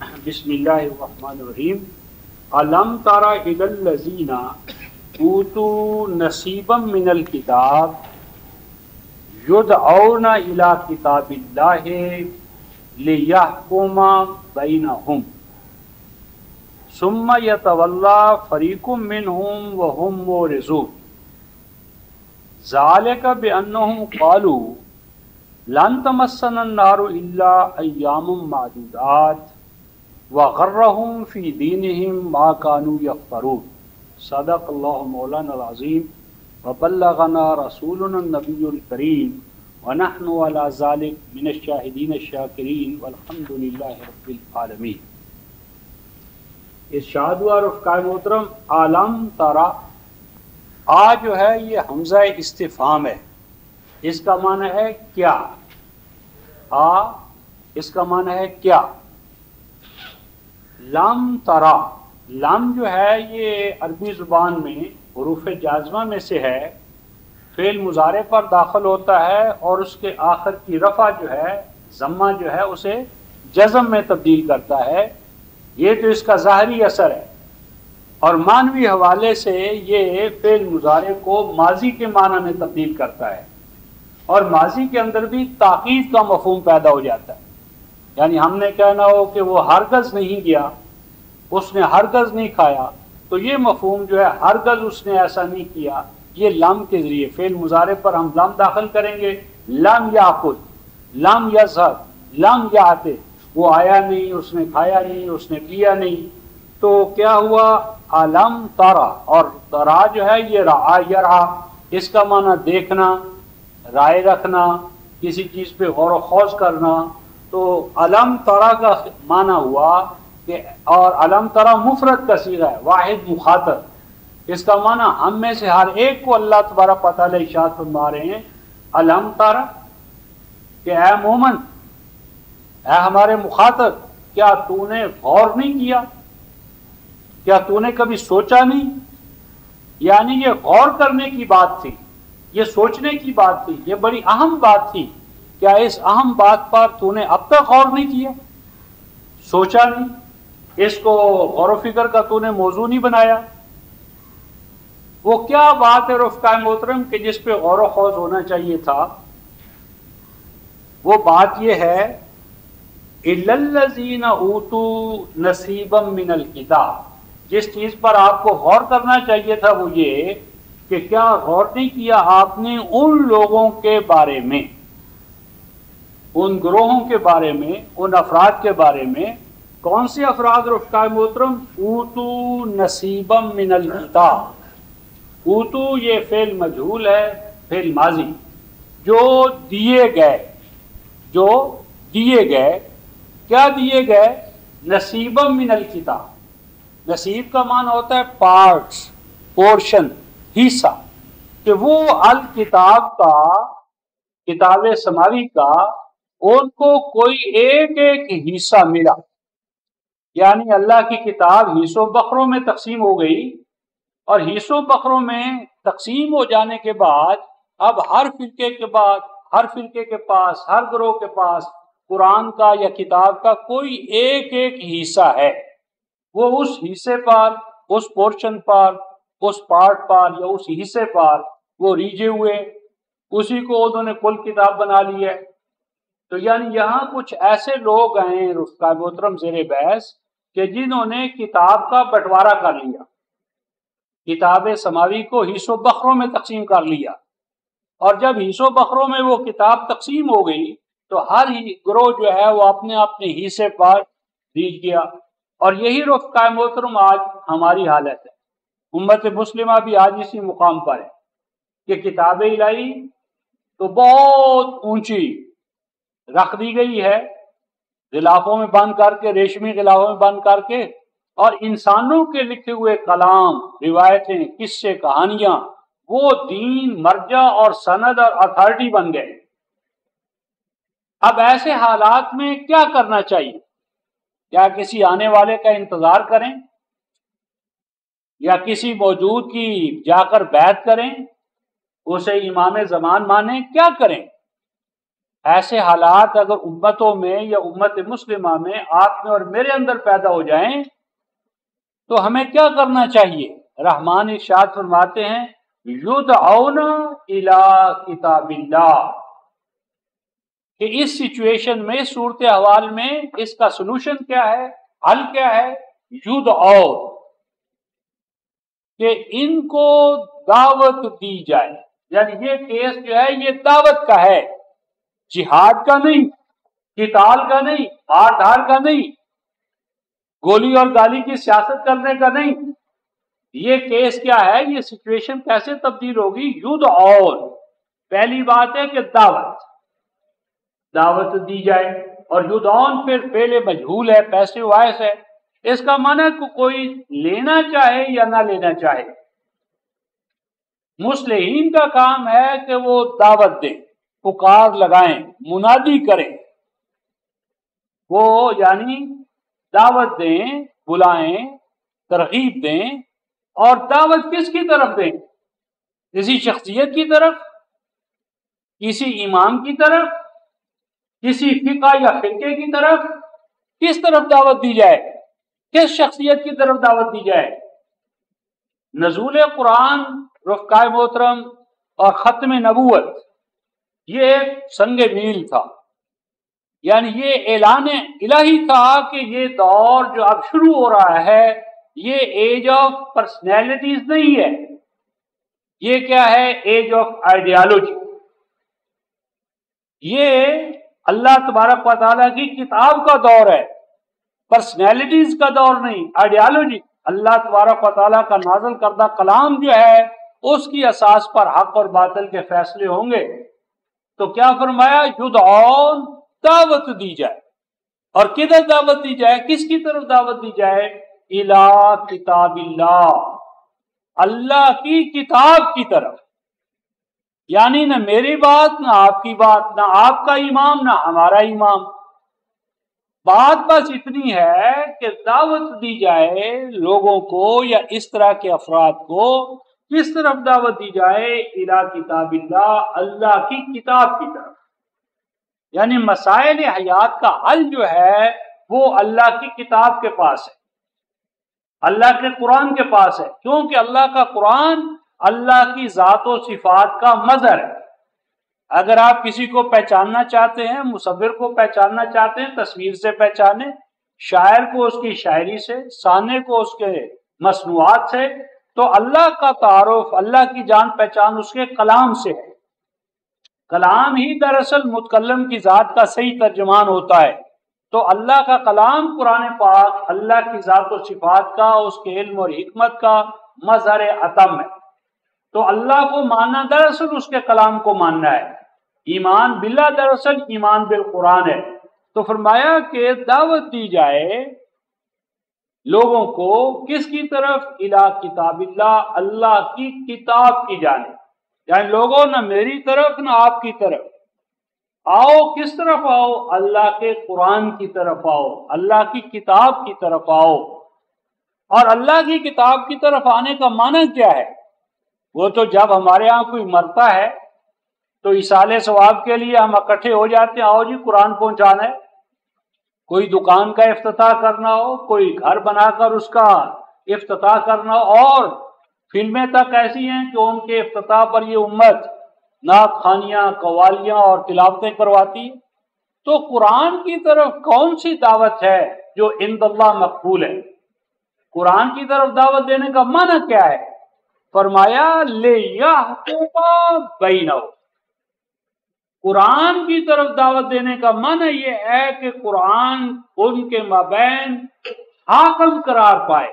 بسم اللہ الرحمن الرحیم. الم تر الی الذین اوتوا نصیبا من الکتاب یدعون الی کتاب اللہ لیحکم بینہم ثم یتولی فریق منہم وہم معرضون ذالک بانہم قالوا لن تمسنا النار الا ایام معدودات وغرهم فی دینہم ما كانوا یفترون. صدق اللہ مولانا العظیم وبلغنا رسولنا النبی الکریم ونحن على ذلك من الشاہدین الشاکرین والحمد للہ رب العالمین. ارشاد ہوا رفقائے محترم عالم ترا، آ جو ہے یہ حمزہ استفہام ہے، اس کا معنی ہے کیا. آ اس کا معنی ہے کیا. لم ترا، لم جو ہے یہ عربی زبان میں حروف جازمہ میں سے ہے، فعل مضارع پر داخل ہوتا ہے اور اس کے آخر کی رفع جو ہے ضمہ جو ہے اسے جزم میں تبدیل کرتا ہے. یہ تو اس کا ظاہری اثر ہے، اور معنوی حوالے سے یہ فعل مضارع کو ماضی کے معنی میں تبدیل کرتا ہے، اور ماضی کے اندر بھی تاکید کا مفہوم پیدا ہو جاتا ہے. یعنی ہم نے کہنا ہو کہ وہ ہرگز نہیں گیا، اس نے ہرگز نہیں کھایا، تو یہ مفہوم جو ہے ہرگز اس نے ایسا نہیں کیا، یہ لم کے ذریعے فعل مضارع پر ہم لم داخل کریں گے. لم یاکل، لم یذهب، لم یأتی، وہ آیا نہیں، اس نے کھایا نہیں، اس نے پیا نہیں. تو کیا ہوا؟ علم ترا، اور ترا جو ہے یہ رعا یرعا، اس کا معنی دیکھنا، رائے رکھنا، کسی چیز پہ غور و خوض کرنا. تو علم ترا کا معنی ہوا کہ، اور علم ترا مفرد کا صیغہ ہے، واحد مخاطب. اس کا معنی ہم میں سے ہر ایک کو اللہ تبارک و تعالی ارشاد فرما رہے ہیں علم ترا، کہ اے مومن، اے ہمارے مخاطب، کیا تو نے غور نہیں کیا؟ کیا تو نے کبھی سوچا نہیں؟ یعنی یہ غور کرنے کی بات تھی، یہ سوچنے کی بات تھی، یہ بڑی اہم بات تھی. کیا اس اہم بات پر تو نے اب تک غور نہیں کیا، سوچا نہیں، اس کو غور و فکر کا تو نے موضوع نہیں بنایا؟ وہ کیا بات ہے رفقائے محترم کہ جس پہ غور و خوض ہونا چاہیے تھا؟ وہ بات یہ ہے اِلَّا الَّذِينَ أُوتُوا نَصِيبًا مِنَ الْكِتَابِ. جس چیز پر آپ کو غور کرنا چاہیے تھا وہ یہ کہ کیا غور نہیں کیا آپ نے ان لوگوں کے بارے میں، ان گروہوں کے بارے میں، ان افراد کے بارے میں. کون سے افراد رفقائے محترم؟ اوتو نصیبا من الکتاب. اوتو یہ فعل مجہول ہے، فعل ماضی، جو دیے گئے، جو دیے گئے. کیا دیے گئے؟ نصیبا من الکتاب. نصیب کا معنی ہوتا ہے پارٹس، پورشن، حصہ. کہ وہ الکتاب کا، کتاب سماوی کا، ان کو کوئی ایک ایک حصہ ملا. یعنی اللہ کی کتاب حصوں بخروں میں تقسیم ہو گئی، اور حصوں بخروں میں تقسیم ہو جانے کے بعد اب ہر فرقے کے بعد، ہر فرقے کے پاس، ہر گروہ کے پاس قرآن کا یا کتاب کا کوئی ایک ایک حصہ ہے. وہ اس حصے پر، اس پورشن پر، اس پارٹ پر یا اس حصے پر وہ ریجے ہوئے، اسی کو انہوں نے کل کتاب بنا لی ہے. تو یعنی یہاں کچھ ایسے لوگ ہیں رفقائے محترم زیر بحث کہ جنہوں نے کتاب کا بٹوارا کر لیا، کتاب سماوی کو حصوں بخروں میں تقسیم کر لیا. اور جب حصوں بخروں میں وہ کتاب تقسیم ہو گئی تو ہر گروہ جو ہے وہ اپنے اپنے حصے پر ریچ گیا. اور یہی رفقائے محترم آج ہماری حالت ہے. امت مسلمہ بھی آج اسی مقام پر ہے کہ کتاب الہی تو بہت اونچی رکھ دی گئی ہے، غلافوں میں بند کر کے، ریشمی غلافوں میں بند کر کے، اور انسانوں کے لکھے ہوئے کلام، روایتیں، قصے، کہانیاں، وہ دین، مرجع اور سند اور اتھارٹی بن گئے. اب ایسے حالات میں کیا کرنا چاہیے؟ کیا کسی آنے والے کا انتظار کریں، یا کسی موجود کی جا کر بیعت کریں، اسے امام زمان مانیں؟ کیا کریں؟ ایسے حالات اگر امتوں میں یا امت مسلمہ میں آپ میں اور میرے اندر پیدا ہو جائیں تو ہمیں کیا کرنا چاہیے؟ رحمان ارشاد فرماتے ہیں یدعون الی کتاب اللہ، کہ اس سچویشن میں، صورت احوال میں اس کا سلوشن کیا ہے، حل کیا ہے؟ یدعون، کہ ان کو دعوت دی جائے. یعنی یہ کیس جو ہے یہ دعوت کا ہے، جہاد کا نہیں، قتال کا نہیں، مار دھار کا نہیں، گولی اور گالی کی سیاست کرنے کا نہیں. یہ کیس کیا ہے، یہ سچویشن کیسے تبدیل ہوگی؟ یدعون، پہلی بات ہے کہ دعوت دی جائے، اور یدعون پھر فعل مجہول ہے، پیسو وائس ہے. اس کا معنی ہے کہ کوئی لینا چاہے یا نہ لینا چاہے، مصلحین کا کام ہے کہ وہ دعوت دیں، پکار لگائیں، منادی کریں، وہ یعنی دعوت دیں، بلائیں، ترغیب دیں. اور دعوت کس کی طرف دیں؟ کسی شخصیت کی طرف، کسی امام کی طرف، کسی فقہ یا فرقے کی طرف؟ کس طرف دعوت دی جائے؟ کس شخصیت کی طرف دعوت دی جائے؟ نزول قرآن، رفقائے محترم، اور ختم نبوت یہ ایک سنگ میل تھا. یعنی یہ اعلان الہی تھا کہ یہ دور جو اب شروع ہو رہا ہے یہ ایج آف پرسنالٹیز نہیں ہے، یہ کیا ہے؟ Age of ideology. یہ اللہ تبارک و تعالیٰ کی کتاب کا دور ہے، پرسنالٹیز کا دور نہیں، آئیڈیالوجی. اللہ تبارک و تعالیٰ کا نازل کردہ کلام جو ہے اس کی اساس پر حق اور باطل کے فیصلے ہوں گے. تو کیا فرمایا؟ یدعون، دعوت دی جائے. اور کدھر دعوت دی جائے؟ کس کی طرف دعوت دی جائے؟ الی کتاب اللہ، اللہ کی کتاب کی طرف. یعنی نہ میری بات، نہ آپ کی بات، نہ آپ کا امام، نہ ہمارا امام. بات بس اتنی ہے کہ دعوت دی جائے لوگوں کو یا اس طرح کے افراد کو، کس طرف دعوت دی جائے؟ الی کتاب اللہ، اللہ کی کتاب کی طرف. یعنی مسائل حیات کا حل جو ہے وہ اللہ کی کتاب کے پاس ہے، اللہ کے قرآن کے پاس ہے. کیونکہ اللہ کا قرآن اللہ کی ذات و صفات کا مظہر ہے. اگر آپ کسی کو پہچاننا چاہتے ہیں، مصور کو پہچاننا چاہتے ہیں، تصویر سے پہچانیں، شاعر کو اس کی شاعری سے، صانع کو اس کے مصنوعات سے. تو اللہ کا تعارف، اللہ کی جان پہچان اس کے کلام سے ہے. کلام ہی دراصل متکلم کی ذات کا صحیح ترجمان ہوتا ہے. تو اللہ کا کلام قرآن پاک اللہ کی ذات و صفات کا، اس کے علم اور حکمت کا مظہر عتم ہے. تو اللہ کو ماننا دراصل اس کے کلام کو ماننا ہے. ایمان باللہ دراصل ایمان بالقرآن ہے. تو فرمایا کہ دعوت دی جائے لوگوں کو کس کی طرف؟ الی کتاب اللہ، اللہ کی کتاب کی جانب. یعنی لوگوں نہ میری طرف نہ آپ کی طرف، آؤ کس طرف آؤ؟ اللہ کے قرآن کی طرف آؤ، اللہ کی کتاب کی طرف آؤ. اور اللہ کی کتاب کی طرف آنے کا معنی کیا ہے؟ وہ تو جب ہمارے ہاں کوئی مرتا ہے تو ایصال ثواب کے لیے ہم اکٹھے ہو جاتے ہیں، آؤ جی قرآن پہنچانا ہے. کوئی دکان کا افتتاح کرنا ہو، کوئی گھر بنا کر اس کا افتتاح کرنا ہو، اور فلمیں تک ایسی ہیں کہ ان کے افتتاح پر یہ امت نعت خوانیاں، قوالیاں اور تلاوتیں کرواتی. تو قرآن کی طرف کون سی دعوت ہے جو عند اللہ مقبول ہے؟ قرآن کی طرف دعوت دینے کا معنی کیا ہے؟ فرمایا لِیَحْكُمَ بَيْنَهُمْ. قرآن کی طرف دعوت دینے کا معنی یہ ہے کہ قرآن ان کے مابین حاکم قرار پائے.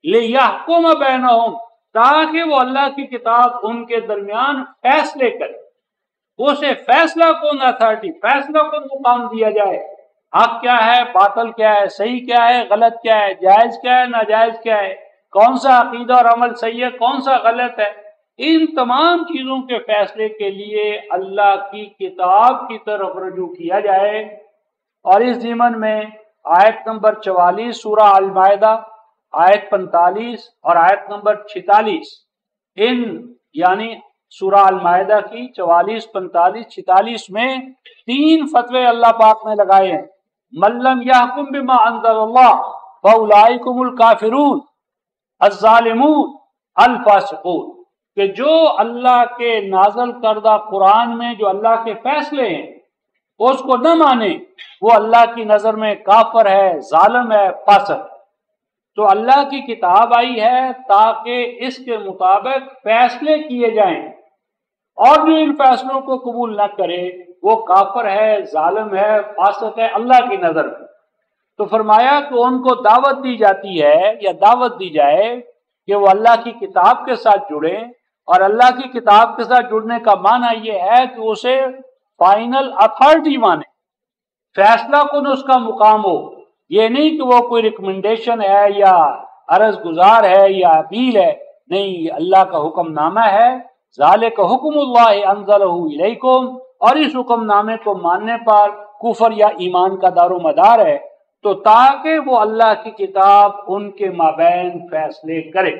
لِیَحْكُمَ بَيْنَهُمْ، تاکہ وہ اللہ کی کتاب ان کے درمیان فیصلے کرے. اسے فیصلہ کن اتھارٹی، فیصلہ کن مقام دیا جائے. حق کیا ہے، باطل کیا ہے، صحیح کیا ہے، غلط کیا ہے، جائز کیا ہے، ناجائز کیا ہے، کون سا عقیدہ اور عمل صحیح ہے، کون سا غلط ہے. ان تمام چیزوں کے فیصلے کے لیے اللہ کی کتاب کی طرف رجوع کیا جائے. اور اس ضمن میں آیت نمبر 44 سورہ المائدہ، آیت 45 اور آیت نمبر 46، ان یعنی سورہ المائدہ کی 44، 45، 46 میں 3 فتوے اللہ پاک نے لگائے ہیں. من لم یحکم بما انزل اللہ فاولئک هم الکافرون الظالمون الفاسقون، کہ جو اللہ کے نازل کردہ قرآن میں جو اللہ کے فیصلے ہیں اس کو نہ مانے وہ اللہ کی نظر میں کافر ہے، ظالم ہے، فاسق. تو اللہ کی کتاب آئی ہے تاکہ اس کے مطابق فیصلے کیے جائیں، اور جو ان فیصلوں کو قبول نہ کرے وہ کافر ہے، ظالم ہے، فاسق ہے اللہ کی نظر میں. تو فرمایا کہ ان کو دعوت دی جاتی ہے یا دعوت دی جائے کہ وہ اللہ کی کتاب کے ساتھ جڑیں، اور اللہ کی کتاب کے ساتھ جڑنے کا معنی یہ ہے کہ اسے فائنل اتھارٹی مانے، فیصلہ کن اس کا مقام ہو. یہ نہیں کہ وہ کوئی ریکمنڈیشن ہے یا عرض گزار ہے یا اپیل ہے، نہیں، اللہ کا حکم نامہ ہے. ذالک حکم اللہ انزلہ الیکم، اور اس حکم نامے کو ماننے پر کفر یا ایمان کا دار و مدار ہے. تو تاکہ وہ اللہ کی کتاب ان کے مابین فیصلے کرے.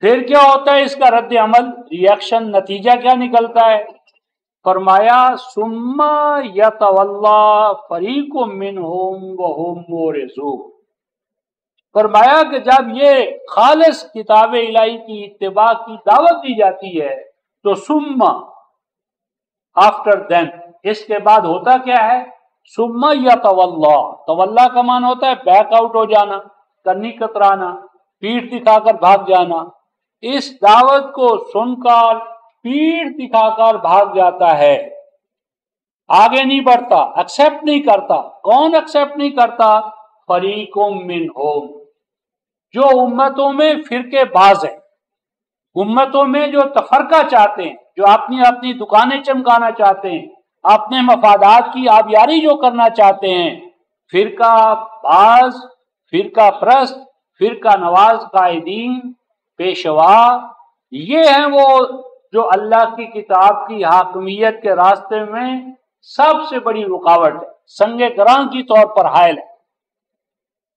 پھر کیا ہوتا ہے اس کا رد عمل، ریئیکشن، نتیجہ کیا نکلتا ہے؟ فرمایا ثم یتولی فریق منہم وہم معرضون. فرمایا کہ جب یہ خالص کتاب الہی کی اتباع کی دعوت دی جاتی ہے تو ثم، آفٹر دین، اس کے بعد ہوتا کیا ہے؟ ثم یتولی، تولا کا معنی ہوتا ہے بیک آؤٹ ہو جانا، کنی کترانا، پیٹھ دکھا کر بھاگ جانا. اس دعوت کو سن کر پیٹھ دکھا کر بھاگ جاتا ہے، آگے نہیں بڑھتا، ایکسپٹ نہیں کرتا. کون ایکسپٹ نہیں کرتا؟ فریق منہم، جو امتوں میں فرقے باز ہیں، امتوں میں جو تفرقہ چاہتے ہیں، جو اپنی اپنی دکانیں چمکانا چاہتے ہیں، اپنے مفادات کی آبیاری جو کرنا چاہتے ہیں، فرقہ باز، فرقہ پرست، فرقہ نواز قائدین، پیشوا، یہ ہیں وہ جو اللہ کی کتاب کی حاکمیت کے راستے میں سب سے بڑی رکاوٹ ہے، سنگ گراں کی طور پر حائل ہے.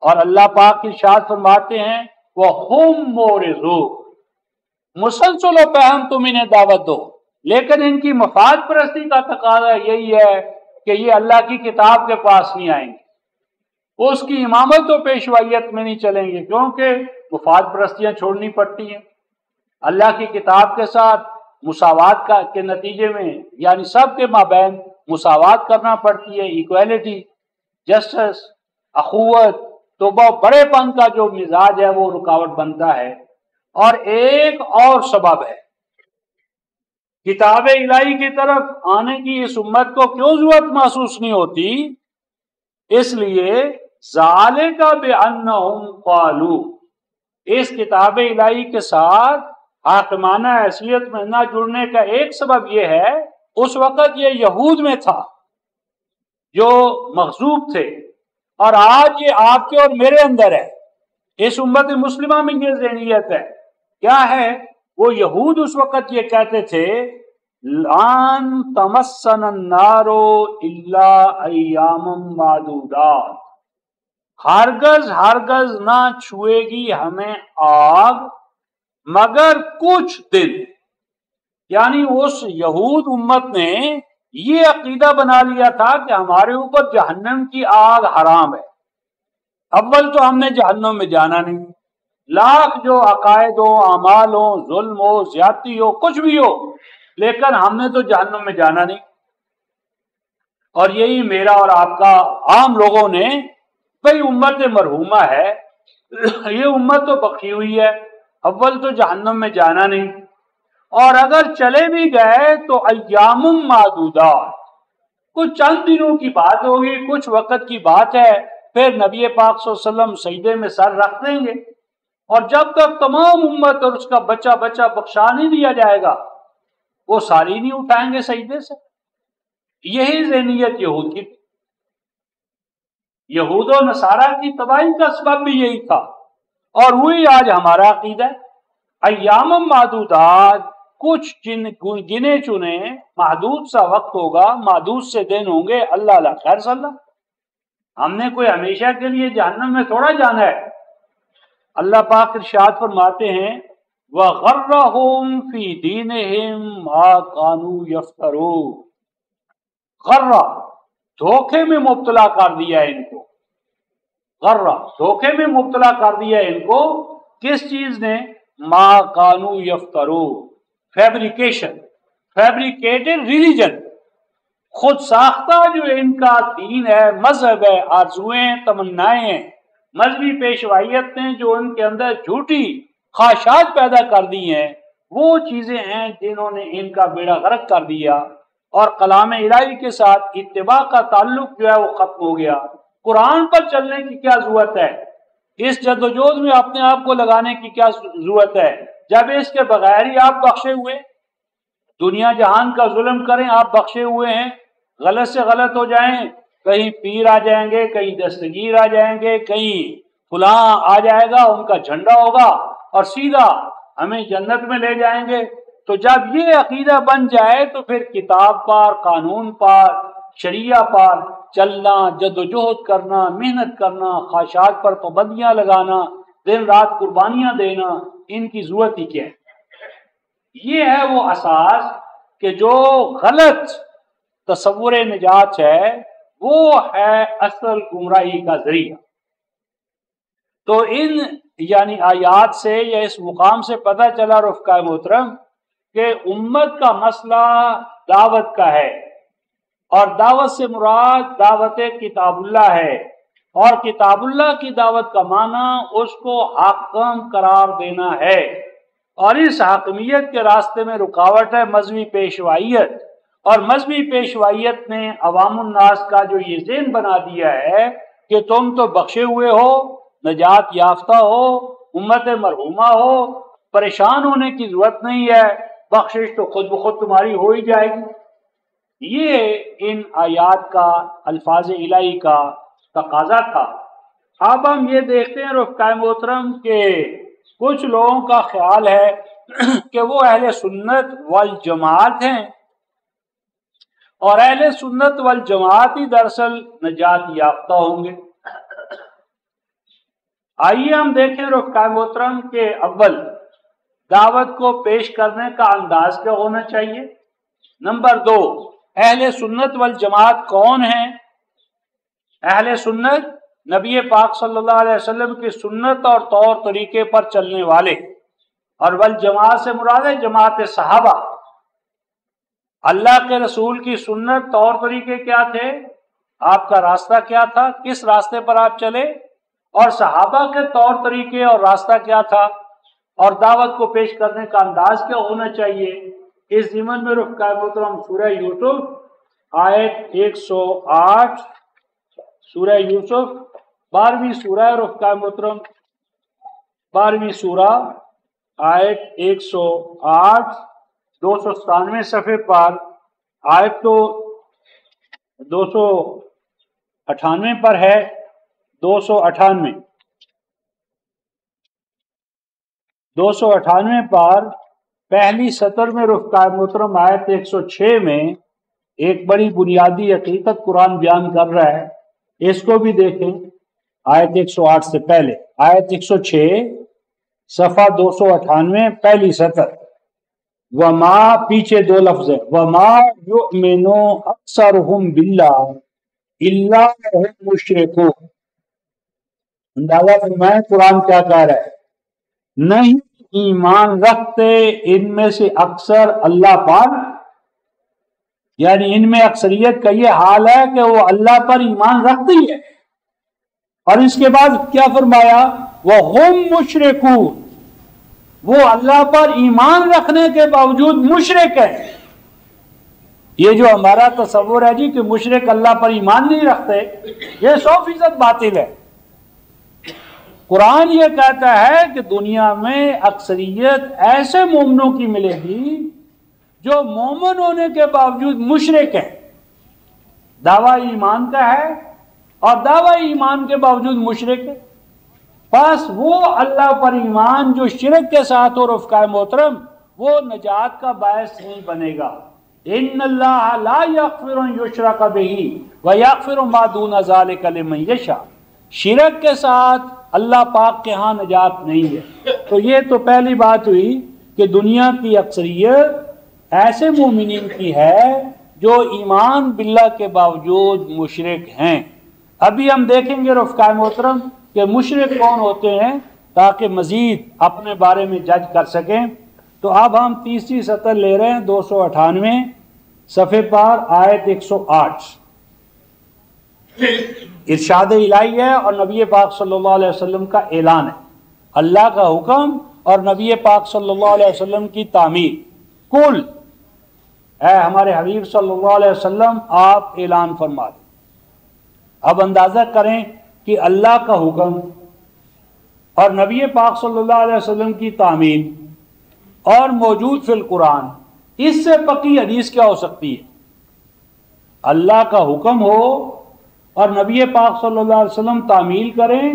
اور اللہ پاک کی ارشاد فرماتے ہیں وَهُمْ مُعْرِضُونَ، مسلسل و پہم تم انہیں دعوت دو، لیکن ان کی مفاد پرستی کا تقاضا یہی ہے کہ یہ اللہ کی کتاب کے پاس نہیں آئیں گے، اس کی امامت و پیشوائیت میں نہیں چلیں گے، کیونکہ مفاد پرستیاں چھوڑنی پڑتی ہیں. اللہ کی کتاب کے ساتھ مساوات کے نتیجے میں یعنی سب کے مابین مساوات کرنا پڑتی ہے، ایکویلٹی، جسٹس، اخوت. تو وہ بڑے پن کا جو مزاج ہے وہ رکاوٹ بنتا ہے. اور ایک اور سبب ہے کتاب الہی کی طرف آنے کی اس امت کو کیوں ضرورت محسوس نہیں ہوتی؟ اس لیے ذالک بانہم قالوا، اس کتاب الہی کے ساتھ حاکمانہ حیثیت میں نہ جڑنے کا ایک سبب یہ ہے، اس وقت یہ یہود میں تھا جو مغضوب تھے، اور آج یہ آپ کے اور میرے اندر ہے. اس امت مسلمہ میں یہ ذہنیت ہے. کیا ہے؟ وہ یہود اس وقت یہ کہتے تھے لَن تَمَسَّنَا النَّارُ إِلَّا أَيَّامًا مَّعْدُودَاتٍ، ہرگز ہرگز نہ چھوئے گی ہمیں آگ مگر کچھ دن. یعنی اس یہود امت نے یہ عقیدہ بنا لیا تھا کہ ہمارے اوپر جہنم کی آگ حرام ہے. اول تو ہم نے جہنم میں جانا نہیں، لاکھ جو عقائد ہو، اعمال ہو، ظلم ہو، زیادتی ہو، کچھ بھی ہو، لیکن ہم نے تو جہنم میں جانا نہیں. اور یہی میرا اور آپ کا عام لوگوں نے، بھئی امت مرحومہ ہے، یہ امت تو بخشی ہوئی ہے، اول تو جہنم میں جانا نہیں، اور اگر چلے بھی گئے تو ایام معدودات، کچھ چند دنوں کی بات ہوگی، کچھ وقت کی بات ہے، پھر نبی پاک صلی اللہ علیہ وسلم سجدے میں سر رکھ دیں گے، اور جب تک تمام امت اور اس کا بچہ بچہ بخشا نہیں دیا جائے گا وہ ساری نہیں اٹھائیں گے سجدے سے. یہی ذہنیت یہود کی تھی. یہود و نصارہ کی تباہی کا سبب بھی یہی تھا، اور وہی آج ہمارا عقیدہ ہے. ایام معدودات، کچھ گنے چنے محدود سا وقت ہوگا، محدود سے دن ہوں گے، اللہ اللہ خیر صلی اللہ. ہم نے کوئی ہمیشہ کے لیے جہنم میں تھوڑا جانا ہے. اللہ پاک ارشاد فرماتے ہیں وغرہم فی دینہم ما کانوا یفترون، غرہ دھوکے میں مبتلا کر دیا ان کو، غرہ دھوکے میں مبتلا کر دیا ان کو، کس چیز نے؟ ما کانوا یفترون، فیبریکیشن، فیبریکیٹڈ ریلیجن، خود ساختہ جو ان کا دین ہے، مذہب ہے، آرزویں تمنائیں ہیں، مذہبی پیشوائیت نے جو ان کے اندر جھوٹی خواہشات پیدا کر دی ہیں، وہ چیزیں ہیں جنہوں نے ان کا بیڑا غرق کر دیا، اور کلام الہی کے ساتھ اتباع کا تعلق جو ہے وہ ختم ہو گیا۔ قرآن پر چلنے کی کیا ضرورت ہے؟ اس جدوجہد میں اپنے آپ کو لگانے کی کیا ضرورت ہے جب اس کے بغیر ہی آپ بخشے ہوئے؟ دنیا جہان کا ظلم کریں، آپ بخشے ہوئے ہیں، غلط سے غلط ہو جائیں، کہیں پیر آ جائیں گے، کہیں دستگیر آ جائیں گے، کہیں فلاں آ جائے گا، ان کا جھنڈا ہوگا اور سیدھا ہمیں جنت میں لے جائیں گے۔ تو جب یہ عقیدہ بن جائے تو پھر کتاب پر، قانون پر، شریعہ پر چلنا، جدوجہد کرنا، محنت کرنا، خواہشات پر پابندیاں لگانا، دن رات قربانیاں دینا، ان کی ضرورت ہی کیا ہے؟ یہ ہے وہ اساس کہ جو غلط تصور نجات ہے وہ ہے اصل گمراہی کا ذریعہ۔ تو ان یعنی آیات سے یا اس مقام سے پتہ چلا رفقائے محترم کہ امت کا مسئلہ دعوت کا ہے، اور دعوت سے مراد دعوت کتاب اللہ ہے، اور کتاب اللہ کی دعوت کا معنی اس کو حاکم قرار دینا ہے، اور اس حاکمیت کے راستے میں رکاوٹ ہے مذہبی پیشوائیت، اور مذہبی پیشوائیت نے عوام الناس کا جو یہ ذہن بنا دیا ہے کہ تم تو بخشے ہوئے ہو، نجات یافتہ ہو، امت مرحومہ ہو، پریشان ہونے کی ضرورت نہیں ہے، بخشش تو خود بخود تمہاری ہو ہی جائے گی۔ یہ ان آیات کا، الفاظ الہی کا تقاضا تھا۔ اب ہم یہ دیکھتے ہیں رفقائے محترم کہ کچھ لوگوں کا خیال ہے کہ وہ اہل سنت والجماعت ہیں، اور اہل سنت والجماعت ہی دراصل نجات یافتہ ہوں گے۔ آئیے ہم دیکھیں رفقائے محترم کہ اول دعوت کو پیش کرنے کا انداز کیا ہونا چاہیے۔ نمبر دو، اہل سنت والجماعت کون ہیں؟ اہل سنت نبی پاک صلی اللہ علیہ وسلم کی سنت اور طور طریقے پر چلنے والے، اور والجماعت سے مراد ہے جماعت صحابہ۔ اللہ کے رسول کی سنت، طور طریقے کیا تھے، آپ کا راستہ کیا تھا، کس راستے پر آپ چلے، اور صحابہ کے طور طریقے اور راستہ کیا تھا، اور دعوت کو پیش کرنے کا انداز کیا ہونا چاہیے۔ اس ضمن میں رفقائے محترم سورہ یوسف آیت 108، سورہ یوسف 12ویں سورہ رفقائے محترم، 12ویں سورہ آیت 108، 297 صفحے پر، آیت تو 298 پر ہے، 298 پر پہلی سطر میں رفقائے محترم آیت 106 میں ایک بڑی بنیادی حقیقت قرآن بیان کر رہا ہے، اس کو بھی دیکھیں۔ آیت 108 سے پہلے آیت 106 صفحہ 298 پہلی سطر، وما، پیچھے دو لفظ ہیں، وما یؤمن اکثرهم باللہ الا وهم مشرکون۔ اندازہ فرمائیں قرآن کیا کہہ رہا ہے، نہیں ایمان رکھتے ان میں سے اکثر اللہ پر، یعنی ان میں اکثریت کا یہ حال ہے کہ وہ اللہ پر ایمان رکھتی ہے، اور اس کے بعد کیا فرمایا، وَهُمْ مُشْرِكُونَ، وہ اللہ پر ایمان رکھنے کے باوجود مشرک ہے۔ یہ جو ہمارا تصور ہے جی کہ مشرک اللہ پر ایمان نہیں رکھتے، یہ 100% باطل ہے۔ قرآن یہ کہتا ہے کہ دنیا میں اکثریت ایسے مومنوں کی ملے گی جو مومن ہونے کے باوجود مشرک ہے، دعویٰ ایمان کا ہے اور دعویٰ ایمان کے باوجود مشرک ہے۔ بس وہ اللہ پر ایمان جو شرک کے ساتھ ہو رفقائے محترم، وہ نجات کا باعث نہیں بنے گا۔ ان اللہ لا یغفر ان یشرک بہ ویغفر ما دون ذلک لمن یشاء، شرک کے ساتھ اللہ پاک کے ہاں نجات نہیں ہے۔ تو تو یہ تو پہلی بات ہوئی کہ دنیا کی اکثریت ایسے مومنین کی ہے جو ایمان باللہ کے باوجود مشرک ہیں۔ ابھی ہم دیکھیں گے رفقائے محترم کہ مشرک کون ہوتے ہیں تاکہ مزید اپنے بارے میں جج کر سکیں۔ تو اب ہم تیسری سطر لے رہے ہیں 298 صفحے پر آیت 108۔ ارشاد الہی ہے اور نبی پاک صلی اللہ علیہ وسلم کا اعلان ہے، اللہ کا حکم اور نبی پاک صلی اللہ علیہ وسلم کی تعمیر۔ کل اے ہمارے حبیب صلی اللہ علیہ وسلم آپ اعلان فرما دیں۔ اب اندازہ کریں کہ اللہ کا حکم اور نبی پاک صلی اللہ علیہ وسلم کی تعمیر اور موجود فی القرآن، اس سے پکی حدیث کیا ہو سکتی ہے؟ اللہ کا حکم ہو اور نبی پاک صلی اللہ علیہ وسلم تعمیل کریں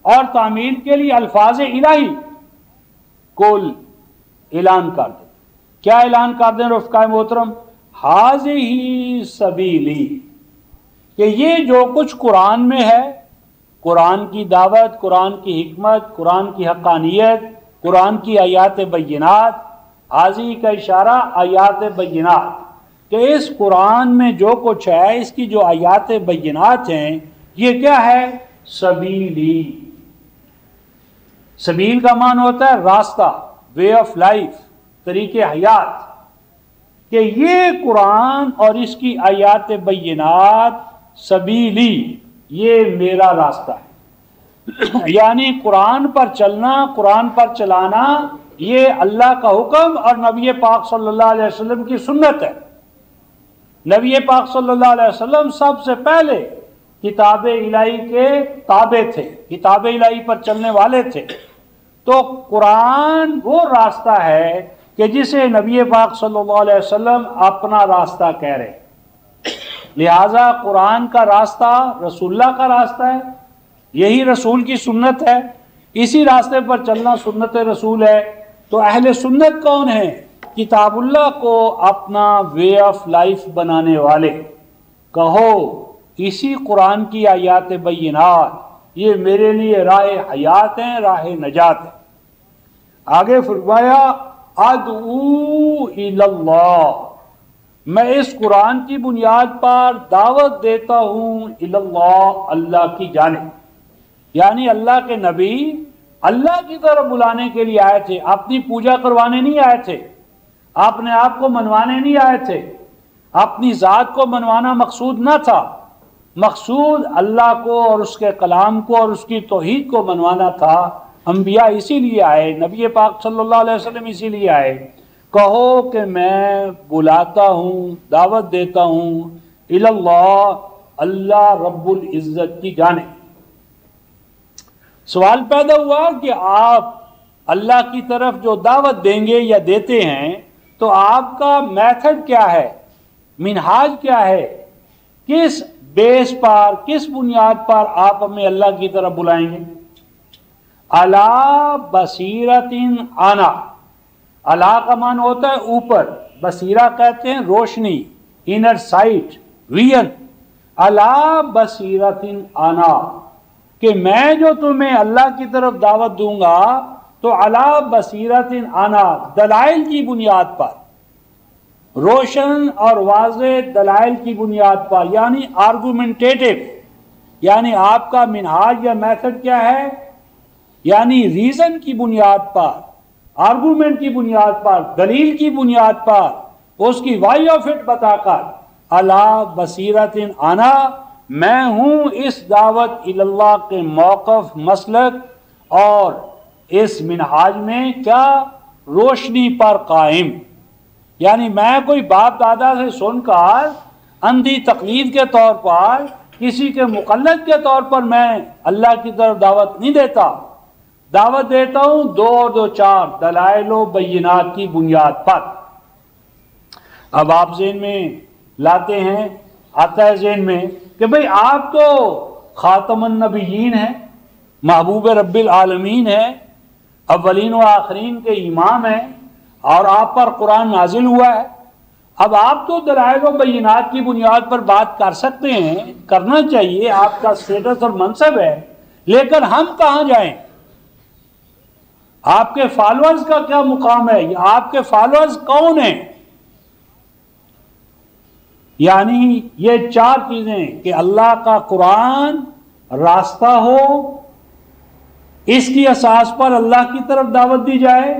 اور تعمیل کے لیے الفاظ الہی کل اعلان کر دیں۔ کیا اعلان کر دیں رفقائے محترم؟ ھذہ سبیلی، کہ یہ جو کچھ قرآن میں ہے، قرآن کی دعوت، قرآن کی حکمت، قرآن کی حقانیت، قرآن کی آیات بینات، ھذہ کا اشارہ آیات بینات، کہ اس قرآن میں جو کچھ ہے، اس کی جو آیات بینات ہیں، یہ کیا ہے؟ سبیلی۔ سبیل کا معنی ہوتا ہے راستہ، وے آف لائف، طریقے حیات، کہ یہ قرآن اور اس کی آیات بینات سبیلی، یہ میرا راستہ ہے۔ یعنی قرآن پر چلنا، قرآن پر چلانا، یہ اللہ کا حکم اور نبی پاک صلی اللہ علیہ وسلم کی سنت ہے۔ نبی پاک صلی اللہ علیہ وسلم سب سے پہلے کتاب الہی کے تابع تھے، کتاب الہی پر چلنے والے تھے۔ تو قرآن وہ راستہ ہے کہ جسے نبی پاک صلی اللہ علیہ وسلم اپنا راستہ کہہ رہے ہیں۔ لہذا قرآن کا راستہ رسول اللہ کا راستہ ہے، یہی رسول کی سنت ہے، اسی راستے پر چلنا سنت رسول ہے۔ تو اہل سنت کون ہیں؟ کتاب اللہ کو اپنا وے آف لائف بنانے والے۔ کہو اسی قرآن کی آیات بینات یہ میرے لیے راہ حیات ہیں، راہ نجات ہے۔ آگے فرمایا ادعو الی اللہ، میں اس قرآن کی بنیاد پر دعوت دیتا ہوں الی اللہ، اللہ کی جانب۔ یعنی اللہ کے نبی اللہ کی طرف بلانے کے لیے آئے تھے، اپنی پوجا کروانے نہیں آئے تھے، اپنے آپ کو منوانے نہیں آئے تھے، اپنی ذات کو منوانا مقصود نہ تھا، مقصود اللہ کو اور اس کے کلام کو اور اس کی توحید کو منوانا تھا۔ انبیاء اسی لیے آئے، نبی پاک صلی اللہ علیہ وسلم اسی لیے آئے۔ کہو کہ میں بلاتا ہوں، دعوت دیتا ہوں الی اللہ، اللہ رب العزت کی جانب۔ سوال پیدا ہوا کہ آپ اللہ کی طرف جو دعوت دیں گے یا دیتے ہیں تو آپ کا میتھڈ کیا ہے، منہاج کیا ہے، کس بیس پر، کس بنیاد پر آپ ہمیں اللہ کی طرف بلائیں گے؟ علی بصیرۃ انا، علی کا معنی ہوتا ہے اوپر، بصیرہ کہتے ہیں روشنی، انر سائٹ، ویژن۔ علی بصیرۃ انا، کہ میں جو تمہیں اللہ کی طرف دعوت دوں گا تو علی بصیرۃ انا، دلائل کی بنیاد پر، روشن اور واضح دلائل کی بنیاد پر، یعنی آرگومنٹیٹو، یعنی آپ کا منہاج یا میتھڈ کیا ہے؟ یعنی ریزن کی بنیاد پر، آرگومنٹ کی بنیاد پر، دلیل کی بنیاد پر، اس کی وائی آف اٹ بتا کر، علی بصیرۃ انا، میں ہوں اس دعوت الی اللہ کے موقف، مسلک اور اس منہاج میں کیا؟ روشنی پر قائم۔ یعنی میں کوئی باپ دادا سے سن کر اندھی تقلید کے طور پر، کسی کے مقلد کے طور پر میں اللہ کی طرف دعوت نہیں دیتا، دعوت دیتا ہوں دو اور دو چار دلائل و بینات کی بنیاد پر۔ اب آپ ذہن میں لاتے ہیں، آتا ہے ذہن میں کہ بھئی آپ تو خاتم النبیین ہیں، محبوب رب العالمین ہیں، اولین و آخرین کے امام ہیں، اور آپ پر قرآن نازل ہوا ہے۔ اب آپ تو دلائل و بینات کی بنیاد پر بات کر سکتے ہیں، کرنا چاہیے، آپ کا سٹیٹس اور منصب ہے، لیکن ہم کہاں جائیں؟ آپ کے فالوورز کا کیا مقام ہے، آپ کے فالوورز کون ہیں؟ یعنی یہ چار چیزیں کہ اللہ کا قرآن راستہ ہو، اس کی اساس پر اللہ کی طرف دعوت دی جائے،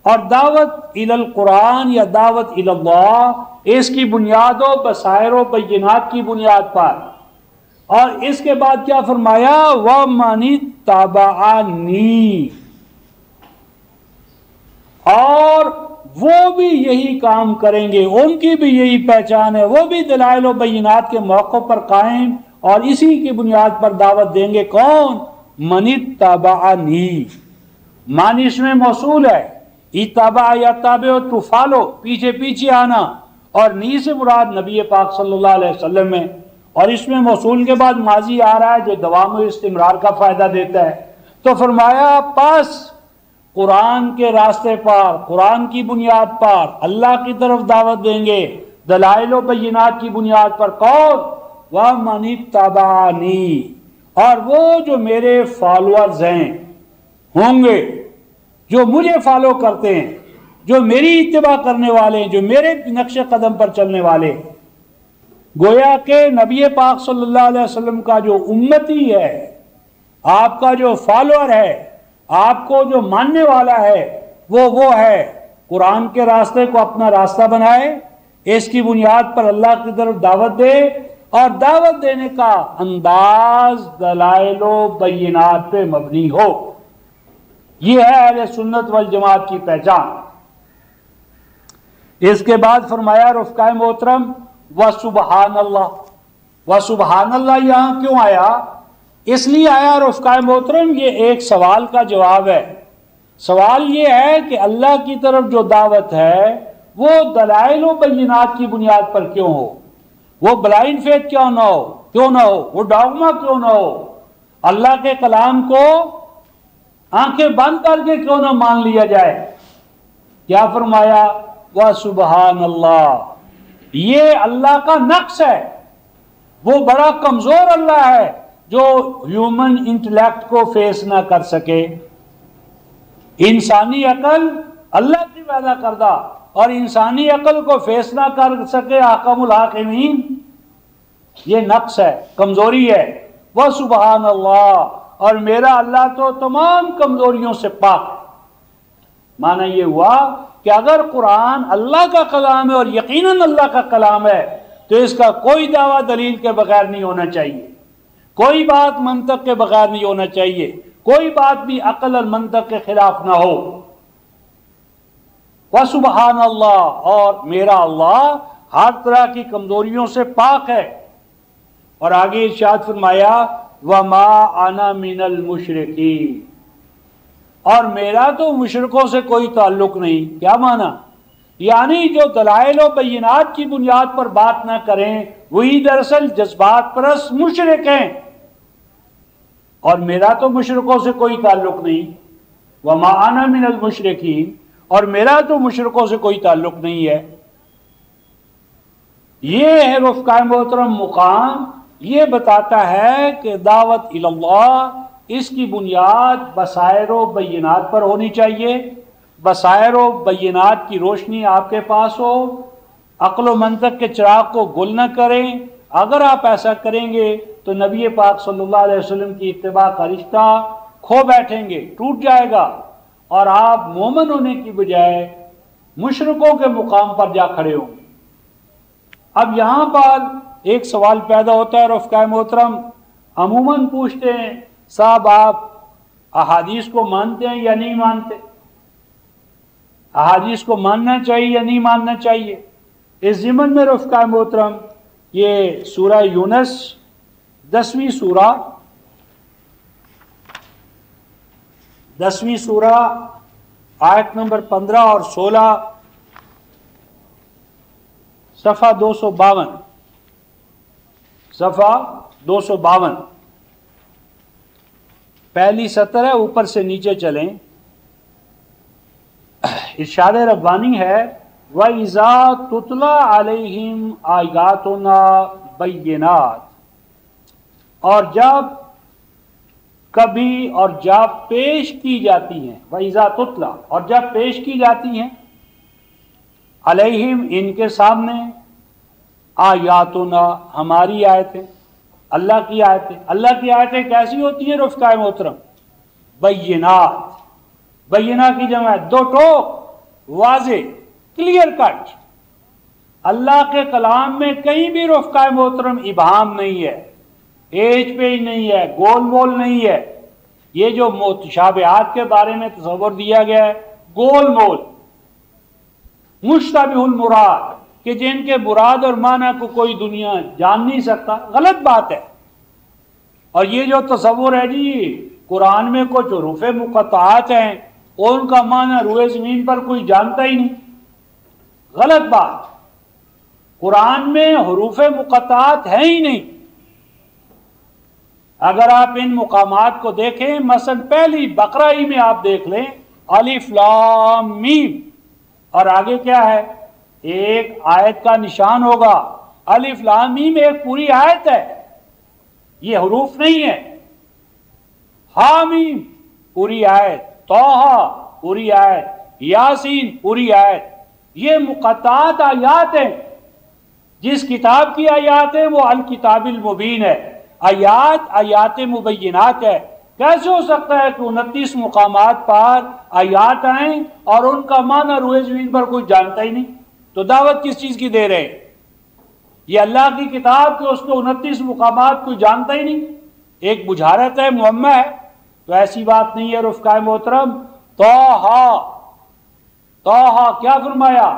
اور دعوت الی القرآن یا دعوت الی اللہ اس کی بنیاد و بصائر و بینات کی بنیاد پر، اور اس کے بعد کیا فرمایا، وَمَنِ اتَّبَعَنِی، اور وہ بھی یہی کام کریں گے، ان کی بھی یہی پہچان ہے، وہ بھی دلائل و بینات کے موقع پر قائم اور اسی کی بنیاد پر دعوت دیں گے۔ کون؟ من اتبعنی، معنی اس میں موصول ہے، اتبع یا تابع ٹو فالو، پیچھے پیچھے آنا، اور نی سے مراد نبی پاک صلی اللہ علیہ وسلم میں، اور اس میں موصول کے بعد ماضی آ رہا ہے جو دوام و استمرار کا فائدہ دیتا ہے۔ تو فرمایا پس قرآن کے راستے پر، قرآن کی بنیاد پر اللہ کی طرف دعوت دیں گے، دلائل و بینات کی بنیاد پر۔ کون؟ وَمَنِ اتَّبَعَنِی، اور وہ جو میرے فالوورز ہیں ہوں گے، جو مجھے فالو کرتے ہیں، جو میری اتباع کرنے والے ہیں، جو میرے نقش قدم پر چلنے والے، گویا کہ نبی پاک صلی اللہ علیہ وسلم کا جو امتی ہے، آپ کا جو فالوور ہے، آپ کو جو ماننے والا ہے، وہ ہے قرآن کے راستے کو اپنا راستہ بنائے، اس کی بنیاد پر اللہ کی طرف دعوت دے، اور دعوت دینے کا انداز دلائل و بینات پہ مبنی ہو۔ یہ ہے اہل سنت والجماعت کی پہچان۔ اس کے بعد فرمایا رفقائے محترم وسبحان اللہ۔ وسبحان اللہ یہاں کیوں آیا؟ اس لیے آیا رفقائے محترم، یہ ایک سوال کا جواب ہے۔ سوال یہ ہے کہ اللہ کی طرف جو دعوت ہے وہ دلائل و بینات کی بنیاد پر کیوں ہو، وہ بلائنڈ فیتھ کیوں نہ ہو، وہ ڈاگما کیوں نہ ہو، اللہ کے کلام کو آنکھیں بند کر کے کیوں نہ مان لیا جائے۔ کیا فرمایا؟ وَسُبْحَانَ اللہ۔ یہ اللہ کا نقص ہے، وہ بڑا کمزور اللہ ہے جو ہیومن انٹلیکٹ کو فیس نہ کر سکے۔ انسانی عقل اللہ کی پیدا کردہ، اور انسانی عقل کو فیس نہ کر سکے احکم الحاکمین، یہ نقص ہے، کمزوری ہے۔ وَسُبْحَانَ اللہ، اور میرا اللہ تو تمام کمزوریوں سے پاک ہے۔ معنی یہ ہوا کہ اگر قرآن اللہ کا کلام ہے اور یقیناً اللہ کا کلام ہے تو اس کا کوئی دعویٰ دلیل کے بغیر نہیں ہونا چاہیے، کوئی بات منطق کے بغیر نہیں ہونا چاہیے، کوئی بات بھی عقل اور منطق کے خلاف نہ ہو۔ وَسُبْحَانَ اللہ، اور میرا اللہ ہر طرح کی کمزوریوں سے پاک ہے۔ اور آگے ارشاد فرمایا وَمَا أَنَا مِنَ الْمُشْرِكِينَ، اور میرا تو مشرکوں سے کوئی تعلق نہیں۔ کیا معنی؟ یعنی جو دلائل و بینات کی بنیاد پر بات نہ کریں وہی دراصل جذبات پرست مشرک ہیں، اور میرا تو مشرکوں سے کوئی تعلق نہیں۔ وَمَا أَنَا مِنَ الْمُشْرِكِينَ، اور میرا تو مشرکوں سے کوئی تعلق نہیں ہے۔ یہ ہے رفقائے محترم مقام، یہ بتاتا ہے کہ دعوت الی اللہ اس کی بنیاد بصائر و بینات پر ہونی چاہیے۔ بصائر و بینات کی روشنی آپ کے پاس ہو، عقل و منطق کے چراغ کو گل نہ کریں۔ اگر آپ ایسا کریں گے تو نبی پاک صلی اللہ علیہ وسلم کی اتباع کا رشتہ کھو بیٹھیں گے، ٹوٹ جائے گا، اور آپ مومن ہونے کی بجائے مشرکوں کے مقام پر جا کھڑے ہوں گے۔ اب یہاں پر ایک سوال پیدا ہوتا ہے رفقائے محترم، عموماً پوچھتے ہیں صاحب آپ احادیث کو مانتے ہیں یا نہیں مانتے؟ احادیث کو ماننا چاہیے یا نہیں ماننا چاہیے؟ اس ضمن میں رفقائے محترم یہ سورہ یونس 10ویں سورہ آیت نمبر 15 اور 16، صفحہ 252 پہلی سطر ہے، اوپر سے نیچے چلیں۔ ارشاد ربانی ہے وَإِذَا تُتْلَى عَلَيْهِمْ آیاتنا بینات، اور جب کبھی اور جب پیش کی جاتی ہیں، وَإِذَا تُتْلَى، اور جب پیش کی جاتی ہیں، علیہم ان کے سامنے، آیاتنا ہماری آیتیں، اللہ کی آیتیں۔ اللہ کی آیتیں کیسی ہوتی ہیں رفقائے محترم؟ بینات، بینہ کی جمع ہے، دو ٹوک، واضح، کلیئر کٹ۔ اللہ کے کلام میں کہیں بھی رفقائے محترم ابہام نہیں ہے، ایج پیج نہیں ہے، گول مول نہیں ہے۔ یہ جو متشابہات کے بارے میں تصور دیا گیا ہے، گول مول، مشتبہ المراد، کہ جن کے مراد اور معنی کو کوئی دنیا جان نہیں سکتا، غلط بات ہے۔ اور یہ جو تصور ہے جی قرآن میں کچھ حروف مقطعات ہیں اور ان کا معنی روئے زمین پر کوئی جانتا ہی نہیں، غلط بات۔ قرآن میں حروف مقطعات ہیں ہی نہیں۔ اگر آپ ان مقامات کو دیکھیں، مثلا پہلی بقرہ ہی میں آپ دیکھ لیں، الف لام میم، اور آگے کیا ہے؟ ایک آیت کا نشان ہوگا۔ الف لام میم ایک پوری آیت ہے، یہ حروف نہیں ہے۔ حامیم پوری آیت، طٰہٰ پوری آیت، یاسین پوری آیت۔ یہ مقطعات آیات ہیں۔ جس کتاب کی آیات ہے وہ الکتاب المبین ہے، آیات مبینات ہے۔ کیسے ہو سکتا ہے کہ 29 مقامات پر آیات آئیں اور ان کا معنی روئے زمین پر کوئی جانتا ہی نہیں؟ تو دعوت کس چیز کی دے رہے ہیں؟ یہ اللہ کی کتاب کہ اس کو 29 مقامات کوئی جانتا ہی نہیں، ایک بجھارت ہے، معمہ ہے۔ تو ایسی بات نہیں ہے رفقائے محترم۔ طٰہٰ کیا فرمایا؟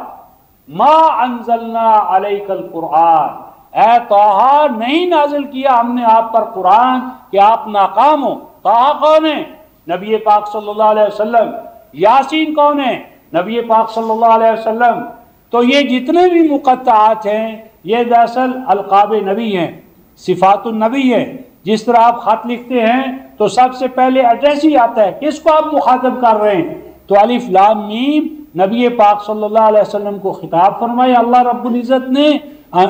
ما انزلنا علیک القرآن، اے طٰہٰ نہیں نازل کیا ہم نے آپ پر قرآن کہ آپ ناکام ہو۔ طٰہٰ کون ہے؟ نبی پاک صلی اللہ علیہ وسلم۔ یاسین کون ہے؟ نبی پاک صلی اللہ علیہ وسلم۔ تو یہ جتنے بھی مقطعات ہیں یہ دراصل القاب نبی ہیں، صفات النبی ہیں۔ جس طرح آپ خط لکھتے ہیں تو سب سے پہلے ایڈریس ہی آتا ہے، کس کو آپ مخاطب کر رہے ہیں؟ تو الف لام میم نبی پاک صلی اللہ علیہ وسلم کو خطاب فرمایا اللہ رب العزت نے۔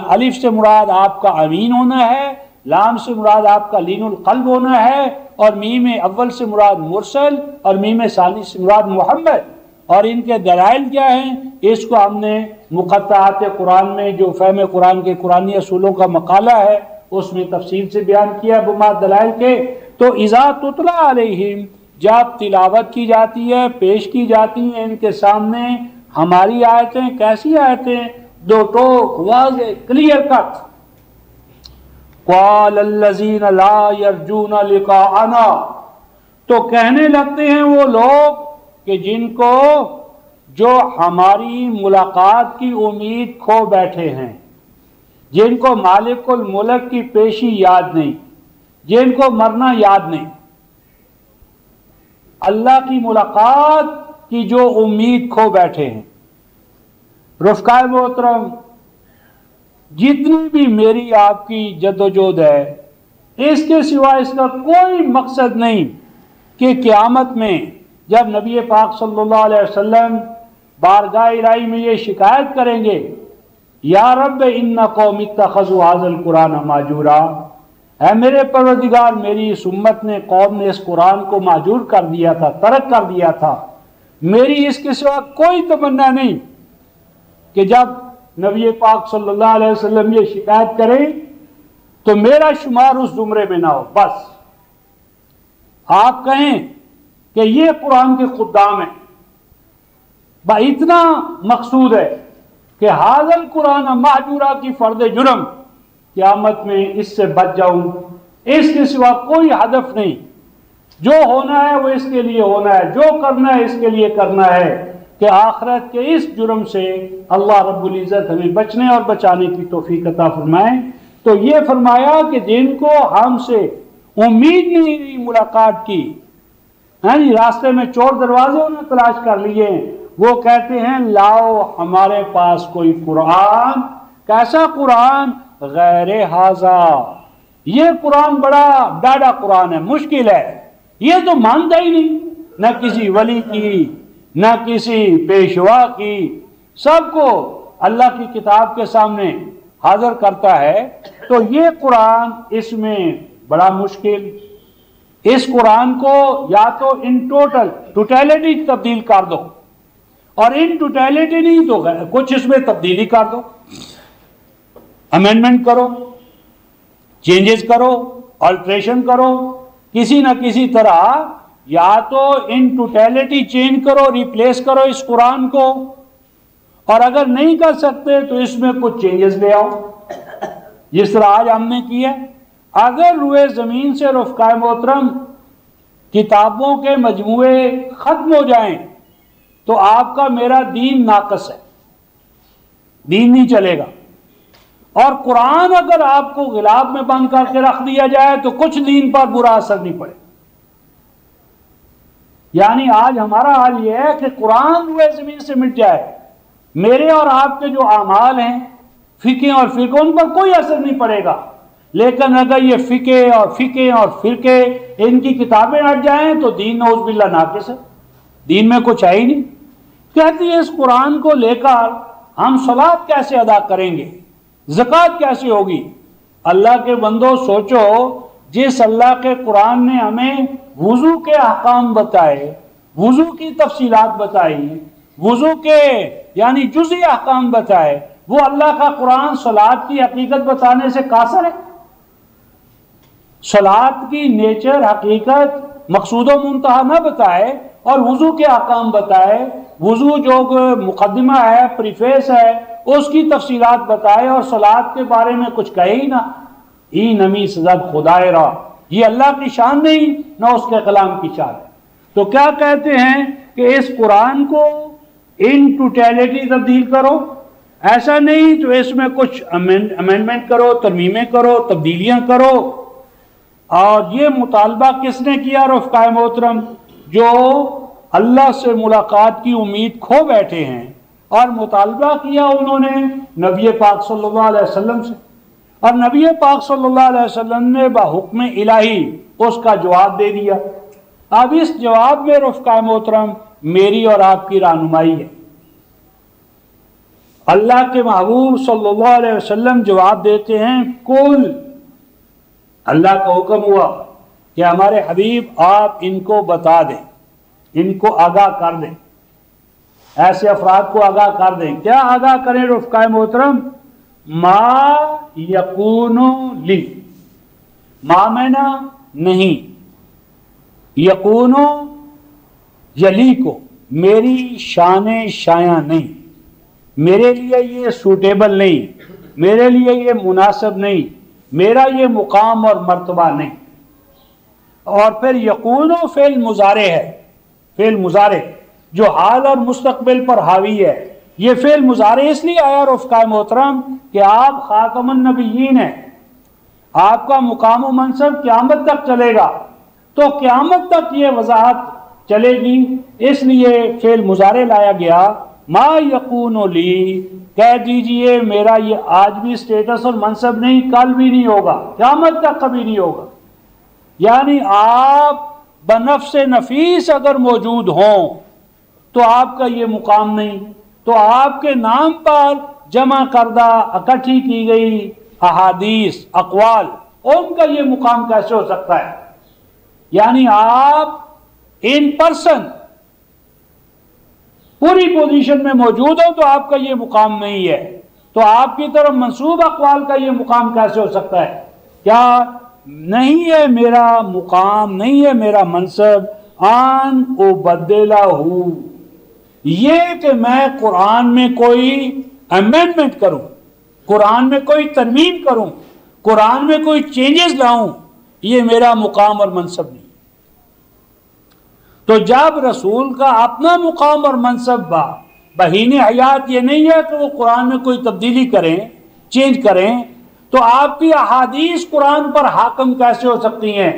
الف سے مراد آپ کا امین ہونا ہے، لام سے مراد آپ کا لین القلب ہونا ہے، اور میم اول سے مراد مرسل، اور میم ثانی سے مراد محمد۔ اور ان کے دلائل کیا ہیں؟ اس کو ہم نے مقطعات قرآن میں جو فہم قرآن کے قرآنی اصولوں کا مقالہ ہے اس میں تفصیل سے بیان کیا بما دلائل کے۔ تو اذا تتلی علیہم، جب تلاوت کی جاتی ہے، پیش کی جاتی ہیں ان کے سامنے ہماری آیتیں، کیسی آیتیں؟ دو ٹوک، واضح، کلیئر کٹ۔ قال الذین لا یرجون لقاءنا، تو کہنے لگتے ہیں وہ لوگ کہ جن کو جو ہماری ملاقات کی امید کھو بیٹھے ہیں، جن کو مالک الملک کی پیشی یاد نہیں، جن کو مرنا یاد نہیں، اللہ کی ملاقات کی جو امید کھو بیٹھے ہیں۔ رفقائے محترم، جتنی بھی میری آپ کی جدوجہد ہے، اس کے سوا اس کا کوئی مقصد نہیں کہ قیامت میں جب نبی پاک صلی اللہ علیہ وسلم بارگاہ الہی میں یہ شکایت کریں گے، یا رب ان قوم اتخذوا ھذا القرآن مہجورا، اے میرے پروردگار میری اس امت نے، قوم نے اس قرآن کو مہجور کر دیا تھا، ترک کر دیا تھا۔ میری اس کے سوا کوئی تمنا نہیں کہ جب نبی پاک صلی اللہ علیہ وسلم یہ شکایت کریں تو میرا شمار اس زمرے میں نہ ہو۔ بس آپ کہیں کہ یہ قرآن کے خدام ہیں، اتنا مقصود ہے کہ ھذا القرآن مہجورا کی فرد جرم قیامت میں اس سے بچ جاؤں، اس کے سوا کوئی ہدف نہیں۔ جو ہونا ہے وہ اس کے لیے ہونا ہے، جو کرنا ہے اس کے لیے کرنا ہے کہ آخرت کے اس جرم سے اللہ رب العزت ہمیں بچنے اور بچانے کی توفیق عطا فرمائیں۔ تو یہ فرمایا کہ جن کو ہم سے امید نہیں رہی ملاقات کی، راستے میں چور دروازے انہیں تلاش کر لیے، وہ کہتے ہیں لاؤ ہمارے پاس کوئی قرآن۔ کیسا قرآن؟ غیر ھذا، یہ قرآن بڑا ڈاڈا قرآن ہے، مشکل ہے، یہ تو مانتا ہی نہیں، نہ کسی ولی کی نہ کسی پیشوا کی، سب کو اللہ کی کتاب کے سامنے حاضر کرتا ہے۔ تو یہ قرآن اس میں بڑا مشکل، اس قرآن کو یا تو ان ٹوٹیلٹی تبدیل کر دو، اور ان ٹوٹیلٹی نہیں تو کچھ اس میں تبدیلی کر دو، امینڈمنٹ کرو، چینجز کرو، آلٹریشن کرو، کسی نہ کسی طرح یا تو ان ٹوٹیلٹی چینج کرو، ریپلیس کرو اس قرآن کو، اور اگر نہیں کر سکتے تو اس میں کچھ چینجز لے آؤ، جس طرح آج ہم نے کیا۔ اگر روئے زمین سے رفقائے محترم کتابوں کے مجموعے ختم ہو جائیں تو آپ کا میرا دین ناقص ہے، دین نہیں چلے گا۔ اور قرآن اگر آپ کو غلاف میں بند کر کے رکھ دیا جائے تو کچھ دین پر برا اثر نہیں پڑے۔ یعنی آج ہمارا حال یہ ہے کہ قرآن روئے زمین سے مٹ جائے، میرے اور آپ کے جو اعمال ہیں، فقہ اور فرقے، ان پر کوئی اثر نہیں پڑے گا۔ لیکن اگر یہ فقہ اور فرقے ان کی کتابیں ہٹ جائیں تو دین نعوذ باللہ ناقص ہے، دین میں کچھ ہے ہی نہیں۔ کہتی ہے اس قرآن کو لے کر ہم صلاۃ کیسے ادا کریں گے، زکوٰۃ کیسے ہوگی؟ اللہ کے بندو سوچو، جس اللہ کے قرآن نے ہمیں وضو کے احکام بتائے، وضو کی تفصیلات بتائی، وضو کے یعنی جزئی احکام بتائے، وہ اللہ کا قرآن صلاۃ کی حقیقت بتانے سے قاصر ہے؟ صلاۃ کی نیچر، حقیقت، مقصود و منتہا نہ بتائے اور وضو کے احکام بتائے، وضو جو مقدمہ ہے، پریفیس ہے، اس کی تفصیلات بتائے اور صلاۃ کے بارے میں کچھ کہے ہی نہ۔ ای نمی سزد خدائے را، یہ اللہ کی شان نہیں، نہ اس کے کلام کی شان ہے۔ تو کیا کہتے ہیں کہ اس قرآن کو ان ٹوٹیلٹی تبدیل کرو، ایسا نہیں تو اس میں کچھ امینڈمنٹ کرو، ترمیمیں کرو، تبدیلیاں کرو۔ اور یہ مطالبہ کس نے کیا رفقائے محترم؟ جو اللہ سے ملاقات کی امید کھو بیٹھے ہیں، اور مطالبہ کیا انہوں نے نبی پاک صلی اللہ علیہ وسلم سے، اور نبی پاک صلی اللہ علیہ وسلم نے بحکم الہی اس کا جواب دے دیا۔ اب اس جواب میں رفقائے محترم میری اور آپ کی رہنمائی ہے۔ اللہ کے محبوب صلی اللہ علیہ وسلم جواب دیتے ہیں، کل، اللہ کا حکم ہوا کہ ہمارے حبیب آپ ان کو بتا دیں، ان کو آگاہ کر دیں، ایسے افراد کو آگاہ کر دیں۔ کیا آگاہ کریں رفقائے محترم؟ ما یکون لی، ما معنی نہیں، یکون یلی کو، میری شان شایع نہیں، میرے لیے یہ سوٹیبل نہیں، میرے لیے یہ مناسب نہیں، میرا یہ مقام اور مرتبہ نہیں۔ اور پھر یکون فعل مضارع ہے، فعل مضارع جو حال اور مستقبل پر حاوی ہے۔ یہ فعل مضارع اس لیے آیا رفقائے محترم کہ آپ خاتم النبیین ہیں، آپ کا مقام و منصب قیامت تک چلے گا، تو قیامت تک یہ وضاحت چلے گی، اس لیے فعل مضارع لایا گیا۔ ما یکون لی، کہہ دیجئے میرا یہ آج بھی سٹیٹس اور منصب نہیں، کل بھی نہیں ہوگا، قیامت تک کبھی نہیں ہوگا۔ یعنی آپ بنفس نفیس اگر موجود ہوں تو آپ کا یہ مقام نہیں، تو آپ کے نام پر جمع کردہ اکٹھی کی گئی احادیث، اقوال، ان کا یہ مقام کیسے ہو سکتا ہے؟ یعنی آپ ان پرسن پوری پوزیشن میں موجود ہو تو آپ کا یہ مقام نہیں ہے، تو آپ کی طرف منسوب اقوال کا یہ مقام کیسے ہو سکتا ہے؟ کیا نہیں ہے میرا مقام، نہیں ہے میرا منصب آن ابدلہ ہوں، یہ کہ میں قرآن میں کوئی امینڈمنٹ کروں، قرآن میں کوئی ترمیم کروں، قرآن میں کوئی چینجز لاؤں، یہ میرا مقام اور منصب نہیں۔ تو جب رسول کا اپنا مقام اور منصب بہین حیات یہ نہیں ہے کہ وہ قرآن میں کوئی تبدیلی کریں، چینج کریں، تو آپ کی احادیث قرآن پر حاکم کیسے ہو سکتی ہیں؟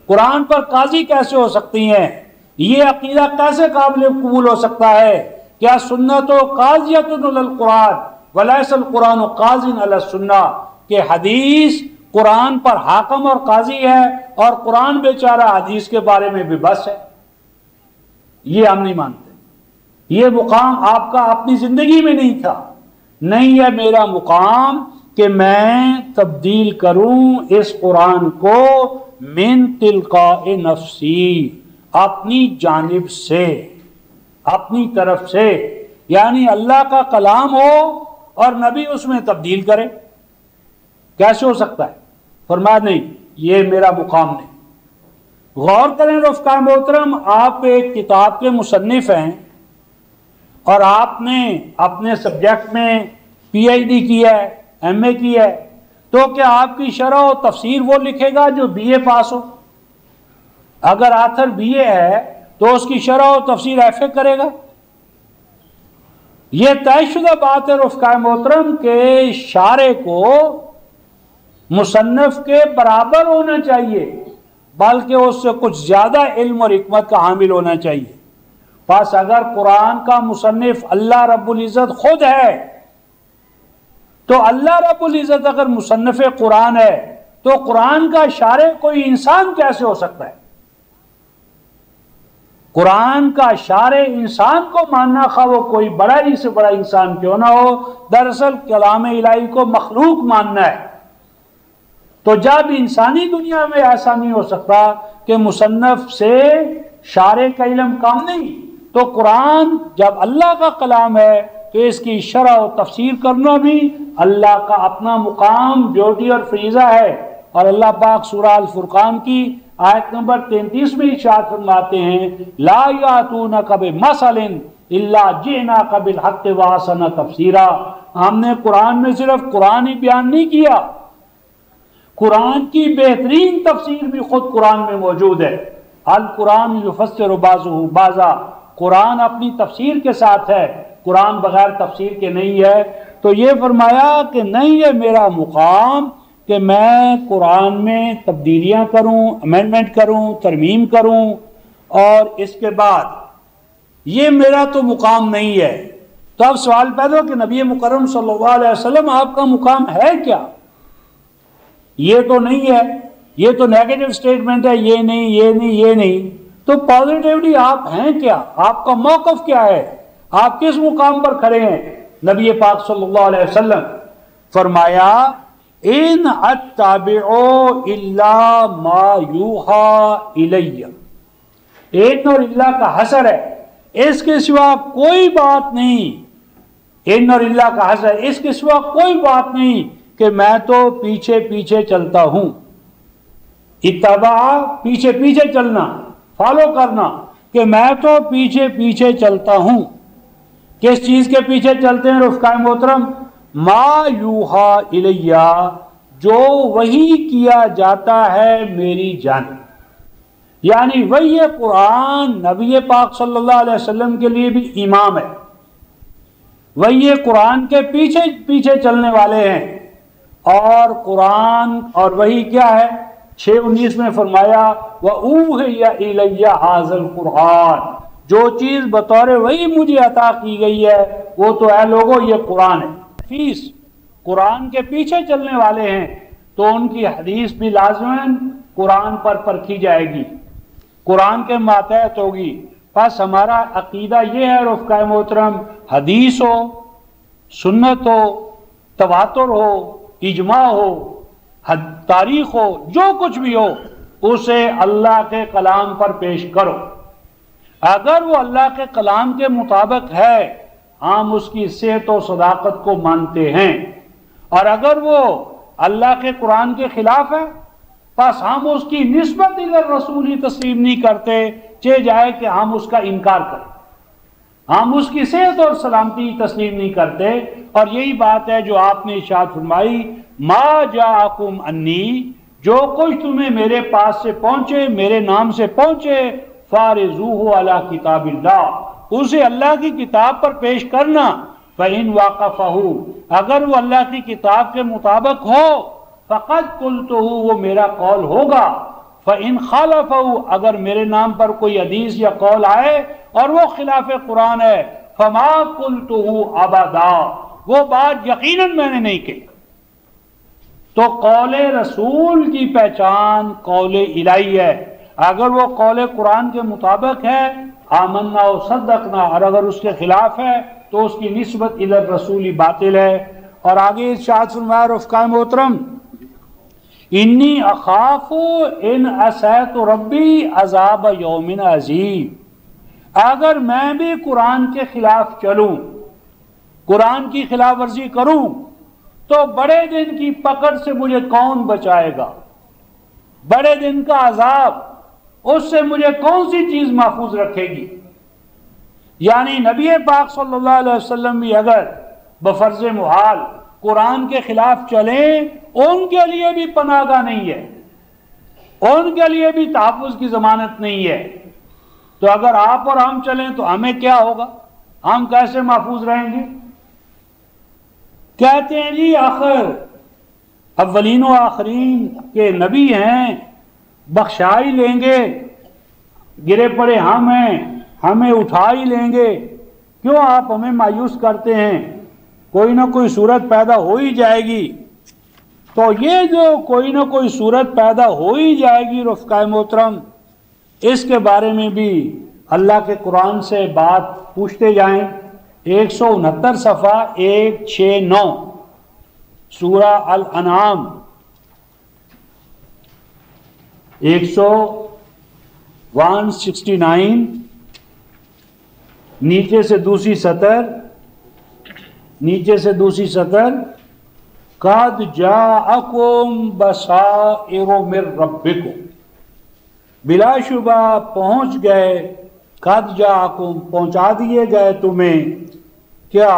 قرآن پر قاضی کیسے ہو سکتی ہیں؟ یہ عقیدہ کیسے قابل قبول ہو سکتا ہے؟ کیا سنت و قاضیۃ علی القرآن ولیس القرآن قاضی علی السنہ، کہ حدیث قرآن پر حاکم اور قاضی ہے اور قرآن بیچارہ حدیث کے بارے میں بھی بس ہے؟ یہ ہم نہیں مانتے۔ یہ مقام آپ کا اپنی زندگی میں نہیں تھا، نہیں ہے میرا مقام کہ میں تبدیل کروں اس قرآن کو من تلقاء نفسی، اپنی جانب سے، اپنی طرف سے، یعنی اللہ کا کلام ہو اور نبی اس میں تبدیل کرے، کیسے ہو سکتا ہے؟ فرمایا نہیں، یہ میرا مقام نہیں۔ غور کریں رفقائے محترم، آپ ایک کتاب کے مصنف ہیں اور آپ نے اپنے سبجیکٹ میں پی ایچ ڈی کی ہے، ایم اے کی ہے، تو کیا آپ کی شرح و تفسیر وہ لکھے گا جو بی اے پاس ہو؟ اگر آتھر بی اے ہے تو اس کی شرح و تفسیر ایف اے کرے گا؟ یہ طے شدہ بات ہے رفقائے محترم کہ شارح کو مصنف کے برابر ہونا چاہیے، بلکہ اس سے کچھ زیادہ علم اور حکمت کا حامل ہونا چاہیے۔ بس اگر قرآن کا مصنف اللہ رب العزت خود ہے تو اللہ رب العزت اگر مصنف قرآن ہے تو قرآن کا شارح کوئی انسان کیسے ہو سکتا ہے؟ قرآن کا شارح انسان کو ماننا، خواہ وہ کوئی بڑا ہی سے بڑا انسان کیوں نہ ہو، دراصل کلام الہی کو مخلوق ماننا ہے۔ تو جب انسانی دنیا میں ایسا نہیں ہو سکتا کہ مصنف سے شارح کا علم کم نہیں، تو قرآن جب اللہ کا کلام ہے تو اس کی شرح و تفسیر کرنا بھی اللہ کا اپنا مقام، ڈیوٹی اور فریضہ ہے۔ اور اللہ پاک سورہ الفرقان کی آیت نمبر 33 میں ارشاد فرماتے ہیں، لا یاتونک بمثل الا جئناک بالحق واحسن تفسیرا۔ ہم نے قرآن میں صرف قرآن ہی بیان نہیں کیا، قرآن کی بہترین تفسیر بھی خود قرآن میں موجود ہے۔ القرآن یفسر بعضہ بعضا، قرآن اپنی تفسیر کے ساتھ ہے، قرآن بغیر تفسیر کے نہیں ہے۔ تو یہ فرمایا کہ نہیں ہے میرا مقام کہ میں قرآن میں تبدیلیاں کروں، امینڈمنٹ کروں، ترمیم کروں، اور اس کے بعد یہ میرا تو مقام نہیں ہے۔ تو اب سوال پیدا ہو کہ نبی مکرم صلی اللہ علیہ وسلم آپ کا مقام ہے کیا؟ یہ تو نہیں ہے، یہ تو نیگیٹو سٹیٹمنٹ ہے، یہ نہیں، یہ نہیں، یہ نہیں۔ تو پازیٹیولی آپ ہیں کیا؟ آپ کا موقف کیا ہے؟ آپ کس مقام پر کھڑے ہیں؟ نبی پاک صلی اللہ علیہ وسلم فرمایا، ان اتبع الا ما یوحى الی۔ ان اور اللہ کا حصر ہے، اس کے سوا کوئی بات نہیں۔ ان اور اللہ کا حصر ہے، اس کے سوا کوئی بات نہیں کہ میں تو پیچھے پیچھے چلتا ہوں۔ اتباع پیچھے پیچھے چلنا، فالو کرنا، کہ میں تو پیچھے پیچھے چلتا ہوں۔ کس چیز کے پیچھے چلتے ہیں رفقائے محترم؟ ما یوحى الی، جو وحی کیا جاتا ہے میری جانب، یعنی وہی قرآن نبی پاک صلی اللہ علیہ وسلم کے لیے بھی امام ہے، وہی قرآن کے پیچھے پیچھے چلنے والے ہیں۔ اور قرآن اور وہی کیا ہے؟ 6:19 میں فرمایا، وَأُوحِيَ إِلَيَّ هَٰذَا الْقُرْآنُ، جو چیز بطور وہی مجھے عطا کی گئی ہے وہ تو اے لوگو یہ قرآن ہے۔ حدیث قرآن کے پیچھے چلنے والے ہیں تو ان کی حدیث بھی لازماً قرآن پر پرکھی جائے گی، قرآن کے ماتحت ہوگی۔ بس ہمارا عقیدہ یہ ہے رفقائے محترم، حدیث ہو، سنت ہو، تواتر ہو، اجماع ہو، تاریخ ہو، جو کچھ بھی ہو، اسے اللہ کے کلام پر پیش کرو۔ اگر وہ اللہ کے کلام کے مطابق ہے، ہم اس کی صحت و صداقت کو مانتے ہیں، اور اگر وہ اللہ کے قرآن کے خلاف ہے، بس ہم اس کی نسبت الی الرسول ہی تسلیم نہیں کرتے، چاہے جائے کہ ہم اس کا انکار کریں، ہم اس کی صحت اور سلامتی تسلیم نہیں کرتے۔ اور یہی بات ہے جو آپ نے ارشاد فرمائی، ما جاءکم انی، جو کچھ تمہیں میرے پاس سے پہنچے، میرے نام سے پہنچے، فارضوہ علی کتاب اللہ، اسے اللہ کی کتاب پر پیش کرنا۔ فإن واقفہ، اگر وہ اللہ کی کتاب کے مطابق ہو، فقد قلتہ، وہ میرا قول ہوگا۔ فإن خالفہ، اگر میرے نام پر کوئی حدیث یا قول آئے اور وہ خلاف قرآن ہے، فما قلتہ ابدا، وہ بات یقیناً میں نے نہیں کہی۔ تو قول رسول کی پہچان قول الہی ہے۔ اگر وہ قول قرآن کے مطابق ہے، آمنا و صدقنا، اور اگر اس کے خلاف ہے تو اس کی نسبت الی الرسول باطل ہے۔ اور آگے ارشاد فرمایا رفقائے محترم، انی اخاف ان عصیت ربی عذاب یوم عظیم، اگر میں بھی قرآن کے خلاف چلوں، قرآن کی خلاف ورزی کروں، تو بڑے دن کی پکڑ سے مجھے کون بچائے گا؟ بڑے دن کا عذاب، اس سے مجھے کون سی چیز محفوظ رکھے گی؟ یعنی نبی پاک صلی اللہ علیہ وسلم بھی اگر بفرض محال قرآن کے خلاف چلیں، ان کے لیے بھی پناہ گاہ نہیں ہے، ان کے لیے بھی تحفظ کی ضمانت نہیں ہے۔ تو اگر آپ اور ہم چلیں تو ہمیں کیا ہوگا؟ ہم کیسے محفوظ رہیں گے؟ کہتے ہیں جی آخر اولین و آخرین کے نبی ہیں، بخشائی لیں گے، گرے پڑے ہم ہیں، ہمیں اٹھا ہی لیں گے، کیوں آپ ہمیں مایوس کرتے ہیں؟ کوئی نہ کوئی صورت پیدا ہو ہی جائے گی۔ تو یہ جو کوئی نہ کوئی صورت پیدا ہو ہی جائے گی رفقائے محترم، اس کے بارے میں بھی اللہ کے قرآن سے بات پوچھتے جائیں۔ 169 صفحہ 169 سورہ الانعام، 169 نیچے سے دوسری سطر، قد جاءکم بصائر من ربکم، بلا شبہ پہنچ گئے، قد جاءکم پہنچا دیے گئے تمہیں، کیا؟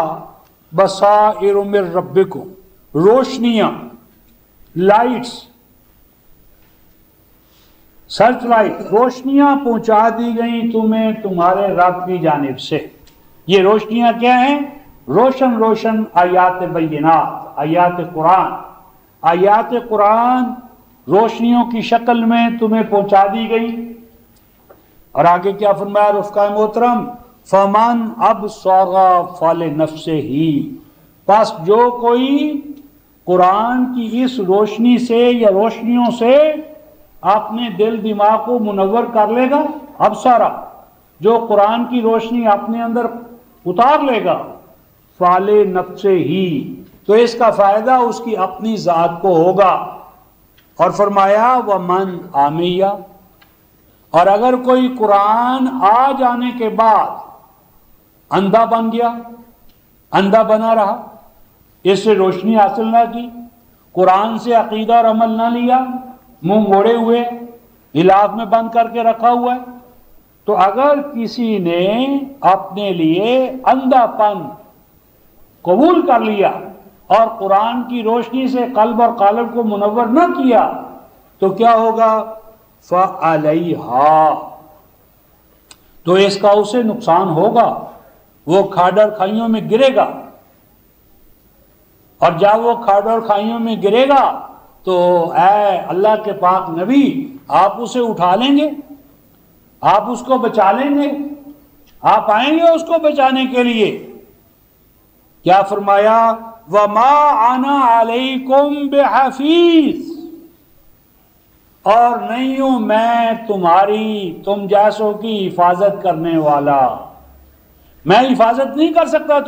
بصائر من ربکم، روشنیاں، لائٹس، سرچ لائٹ، روشنیاں پہنچا دی گئیں تمہیں تمہارے رب کی جانب سے۔ یہ روشنیاں کیا ہیں؟ روشن روشن آیات بینات، آیات قرآن، آیات قرآن روشنیوں کی شکل میں تمہیں پہنچا دی گئی۔ اور آگے کیا فرمایا رفقائے محترم؟ فمن ابصر فلنفسہ، پس جو کوئی قرآن کی اس روشنی سے یا روشنیوں سے اپنے دل دماغ کو منور کر لے گا، ابصرہ، جو قرآن کی روشنی اپنے اندر اتار لے گا، فلنفسہ، تو اس کا فائدہ اس کی اپنی ذات کو ہوگا۔ اور فرمایا ومن عامیہ، اور اگر کوئی قرآن آ جانے کے بعد اندھا بن گیا، اندھا بنا رہا، اس سے روشنی حاصل نہ کی، قرآن سے عقیدہ اور عمل نہ لیا، منہ موڑے ہوئے، غلاف میں بند کر کے رکھا ہوا ہے، تو اگر کسی نے اپنے لیے اندھا پن قبول کر لیا اور قرآن کی روشنی سے قلب اور قالب کو منور نہ کیا، تو کیا ہوگا؟ فَعَلَيْهَا، تو اس کا اسے نقصان ہوگا، وہ کھاڈر کھائیوں میں گرے گا، اور جب وہ کھاڈر کھائیوں میں گرے گا تو اے اللہ کے پاک نبی، آپ اسے اٹھا لیں گے، آپ اس کو بچا لیں گے، آپ آئیں گے اس کو بچانے کے لیے؟ کیا فرمایا؟ وَمَا أَنَا عَلَيْكُمْ بِحَفِيظ، اور نہیں ہوں میں تم جیسوں کی حفاظت کرنے والا، میں حفاظت نہیں کر سکتا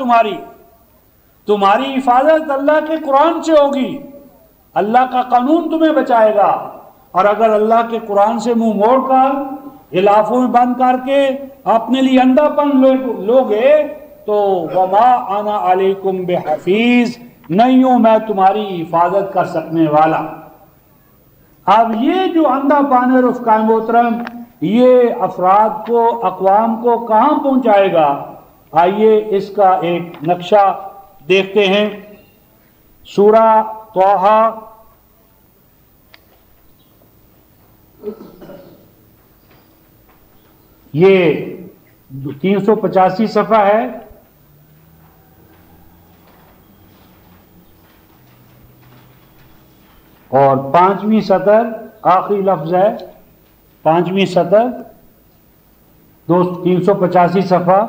تمہاری حفاظت اللہ کے قرآن سے ہوگی، اللہ کا قانون تمہیں بچائے گا۔ اور اگر اللہ کے قرآن سے منہ موڑ کر غلافوں میں بند کر کے اپنے لیے اندھا پن لوگے تو وما انا علیکم بحفیظ، نہیں ہوں میں تمہاری حفاظت کر سکنے والا۔ اب یہ جو اندھا پن ہے رفقائے محترم، یہ افراد کو، اقوام کو کہاں پہنچائے گا؟ آئیے اس کا ایک نقشہ دیکھتے ہیں۔ سورہ طٰہٰ یہ 385 صفحہ ہے، اور 5ویں سطر آخری لفظ ہے، 5ویں سطر 385 صفحہ،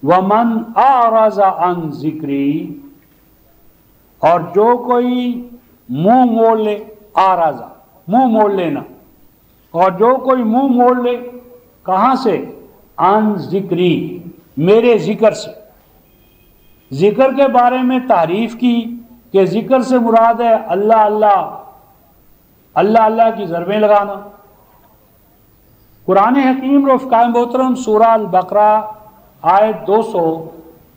وَمَنْ أَعْرَضَ عَنْ ذِكْرِي، اور جو کوئی منہ موڑ لے، آرازہ منہ موڑ لینا، اور جو کوئی منہ موڑ لے کہاں سے؟ عن ذکری، میرے ذکر سے۔ ذکر کے بارے میں تعریف کی کہ ذکر سے مراد ہے اللہ اللہ، اللہ اللہ کی ضربیں لگانا۔ قرآن حکیم رفقائے محترم سورہ البقرہ آیت 200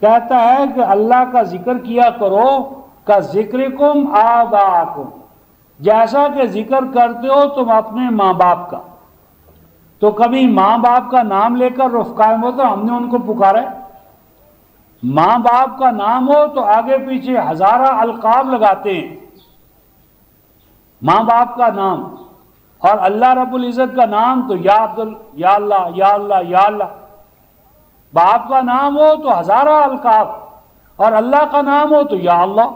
کہتا ہے کہ اللہ کا ذکر کیا کرو کا ذکرکم آباءکم، جیسا کہ ذکر کرتے ہو تم اپنے ماں باپ کا۔ تو کبھی ماں باپ کا نام لے کر رفقائے محترم ہم نے ان کو پکارا ہے؟ ماں باپ کا نام ہو تو آگے پیچھے ہزارہ القاب لگاتے ہیں، ماں باپ کا نام، اور اللہ رب العزت کا نام تو یا یا اللہ یا اللہ یا اللہ۔ باپ کا نام ہو تو ہزارہ القاب، اور اللہ کا نام ہو تو یا اللہ۔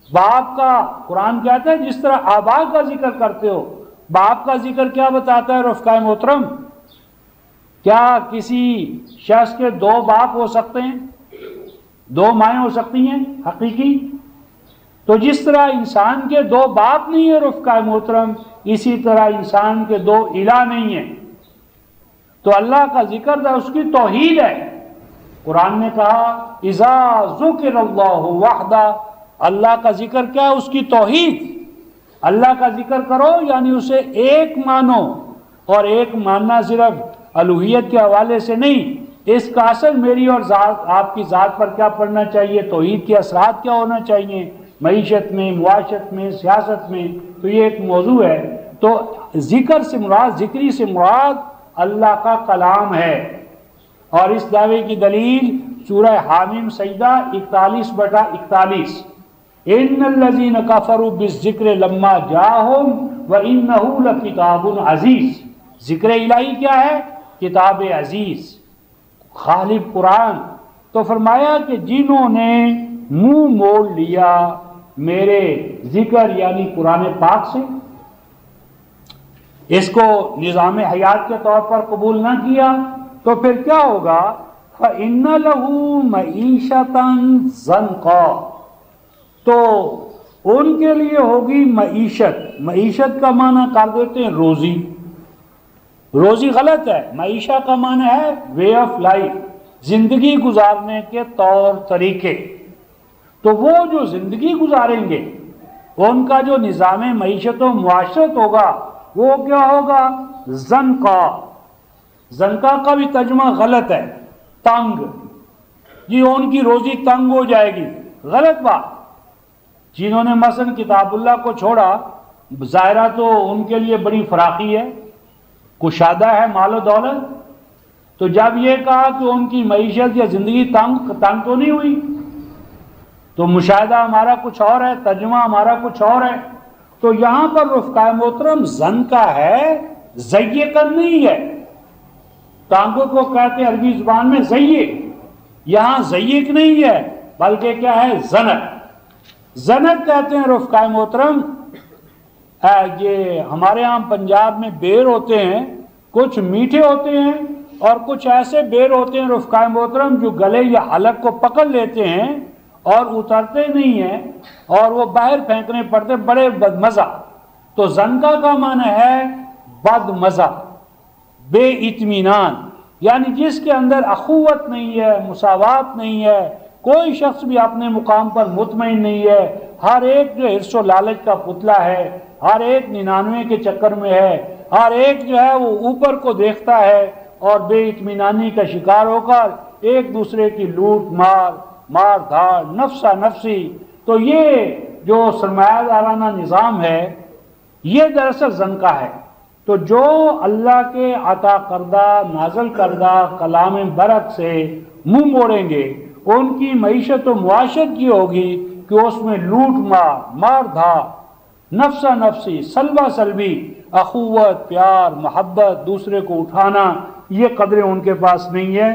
باپ کا قرآن کہتا ہے جس طرح آبا کا ذکر کرتے ہو، باپ کا ذکر کیا بتاتا ہے رفقائے محترم؟ کیا کسی شخص کے دو باپ ہو سکتے ہیں؟ دو مائیں ہو سکتی ہیں حقیقی؟ تو جس طرح انسان کے دو باپ نہیں ہیں رفقائے محترم، اسی طرح انسان کے دو الہ نہیں ہیں۔ تو اللہ کا ذکر تھا، اس کی توحید ہے۔ قرآن نے کہا اذا ذکر اللہ وحدہ، اللہ کا ذکر کیا ہے؟ اس کی توحید۔ اللہ کا ذکر کرو یعنی اسے ایک مانو، اور ایک ماننا صرف الوہیت کے حوالے سے نہیں، اس کا اثر میری اور آپ کی ذات پر کیا پڑنا چاہیے، توحید کے اثرات کیا ہونا چاہیے معیشت میں، معاشرت میں، سیاست میں۔ تو یہ ایک موضوع ہے۔ تو ذکر سے مراد، ذکری سے مراد اللہ کا کلام ہے، اور اس دعوے کی دلیل سورہ حامیم سجدہ 41/41، ان الذین کفروا بالذکر لما جاءہم وانہ لکتاب عزیز۔ ذکر الہی کیا ہے؟ کتاب عزیز، غالب قرآن۔ تو فرمایا کہ جنہوں نے منہ موڑ لیا میرے ذکر یعنی قرآن پاک سے، اس کو نظام حیات کے طور پر قبول نہ کیا، تو پھر کیا ہوگا؟ فَإِنَّ لَهُ مَعِيشَةً ضَنْقًا، تو ان کے لیے ہوگی معیشت۔ معیشت کا معنی کر دیتے ہیں روزی۔ روزی غلط ہے، معیشت کا معنی ہے وے آف لائف، زندگی گزارنے کے طور طریقے۔ تو وہ جو زندگی گزاریں گے، ان کا جو نظام معیشت و معاشرت ہوگا وہ کیا ہوگا؟ زنقا۔ زنقا کا بھی ترجمہ غلط ہے، تنگ۔ جی ان کی روزی تنگ ہو جائے گی، غلط بات۔ جنہوں نے مثلا کتاب اللہ کو چھوڑا، ظاہرہ تو ان کے لیے بڑی فراخی ہے، کشادہ ہے مال و دولت۔ تو جب یہ کہا کہ ان کی معیشت یا زندگی تنگ تو نہیں ہوئی، تو مشاہدہ ہمارا کچھ اور ہے، ترجمہ ہمارا کچھ اور ہے۔ تو یہاں پر رفقائے محترم زن کا ہے، زیقن نہیں ہے۔ ٹانگوں کو کہتے ہیں عربی زبان میں زیق، یہاں زیق نہیں ہے بلکہ کیا ہے؟ زنت۔ زنت کہتے ہیں رفقائے محترم، یہ ہمارے ہاں پنجاب میں بیر ہوتے ہیں، کچھ میٹھے ہوتے ہیں اور کچھ ایسے بیر ہوتے ہیں رفقائے محترم جو گلے یا حلق کو پکڑ لیتے ہیں اور اترتے نہیں ہیں، اور وہ باہر پھینکنے پڑتے، بڑے بدمزہ۔ تو زنکا کا معنی ہے بدمزہ، بے اطمینان، یعنی جس کے اندر اخوت نہیں ہے، مساوات نہیں ہے، کوئی شخص بھی اپنے مقام پر مطمئن نہیں ہے، ہر ایک جو حرص و لالچ کا پتلا ہے، ہر ایک 99 کے چکر میں ہے، ہر ایک جو ہے وہ اوپر کو دیکھتا ہے، اور بے اطمینانی کا شکار ہو کر ایک دوسرے کی لوٹ مار دھاڑ، نفسا نفسی۔ تو یہ جو سرمایہ دارانہ نظام ہے یہ دراصل زنکا ہے۔ تو جو اللہ کے عطا کردہ نازل کردہ کلام برک سے منہ موڑیں گے، ان کی معیشت و معاشرت کی ہوگی کہ اس میں لوٹ مار دھاڑ، نفسا نفسی، سلبہ سلبی، اخوت، پیار، محبت، دوسرے کو اٹھانا، یہ قدریں ان کے پاس نہیں ہے۔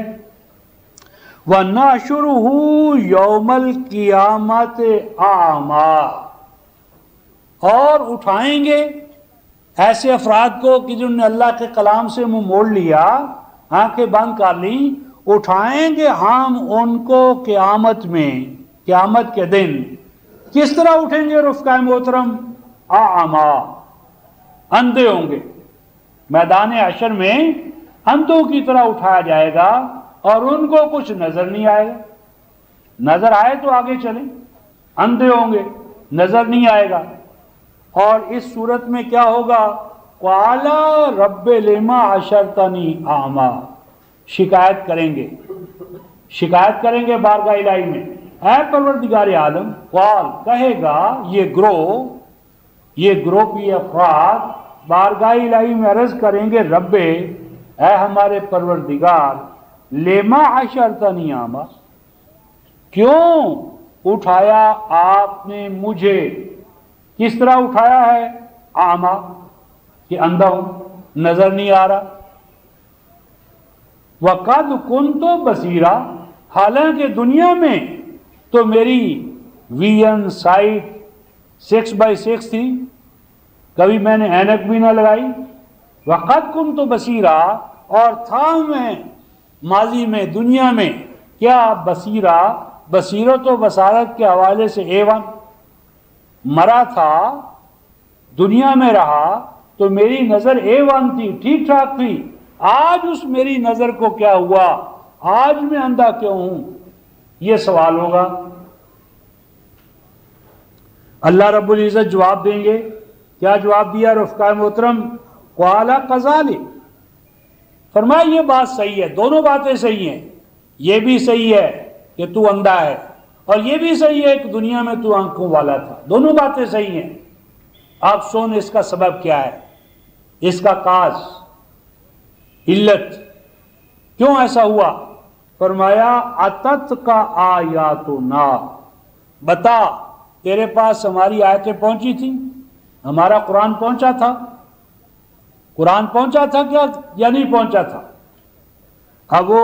وَنَحْشُرُهُ يَوْمَ الْقِيَامَةِ أَعْمَى، اور اٹھائیں گے ایسے افراد کو کہ جنہوں نے اللہ کے کلام سے منہ موڑ لیا، آنکھیں بند کر لی، اٹھائیں گے ہم ان کو قیامت میں، قیامت کے دن۔ کس طرح اٹھیں گے رفقائے محترم؟ اعما، اندھے ہوں گے۔ میدان حشر میں اندھوں کی طرح اٹھایا جائے گا، اور ان کو کچھ نظر نہیں آئے گا۔ نظر آئے تو آگے چلیں، اندھے ہوں گے، نظر نہیں آئے گا۔ اور اس صورت میں کیا ہوگا؟ قال رب لما حشرتنی اعمی، شکایت کریں گے بارگاہ الہی میں، اے پروردگار عالم. قال کہے گا یہ گروہ کی افراد بارگاہ الہی میں عرض کریں گے، رب اے ہمارے پروردگار، لما حشرتنی اعمی، کیوں اٹھایا آپ نے مجھے؟ کس طرح اٹھایا ہے؟ اعمی، کہ اندھا ہوں، نظر نہیں آ رہا. وقد كنت بصیرا، حالانکہ دنیا میں تو میری ویژن سائٹ 6x6 تھی، کبھی میں نے اینک بھی نہ لگائی. وقد كنت بصیرا، اور تھا میں ماضی میں دنیا میں کیا؟ بصیرا، بصیرت و بصارت کے حوالے سے A1 مرا تھا، دنیا میں رہا تو میری نظر A1 تھی، ٹھیک ٹھاک تھی. آج اس میری نظر کو کیا ہوا؟ آج میں اندھا کیوں ہوں؟ یہ سوال ہوگا. اللہ رب العزت جواب دیں گے. کیا جواب دیا رفقائے محترم؟ قال کذالک، فرمایا یہ بات صحیح ہے، دونوں باتیں صحیح ہیں. یہ بھی صحیح ہے کہ تو اندھا ہے، اور یہ بھی صحیح ہے کہ دنیا میں تو آنکھوں والا تھا. دونوں باتیں صحیح ہیں. آپ سن اس کا سبب کیا ہے، اس کا کاز، علت، کیوں ایسا ہوا؟ فرمایا اتت کا آیاتنا، بتا تیرے پاس ہماری آیتیں پہنچی تھیں، ہمارا قرآن پہنچا تھا. قرآن پہنچا تھا کیا یا نہیں پہنچا تھا؟ اب وہ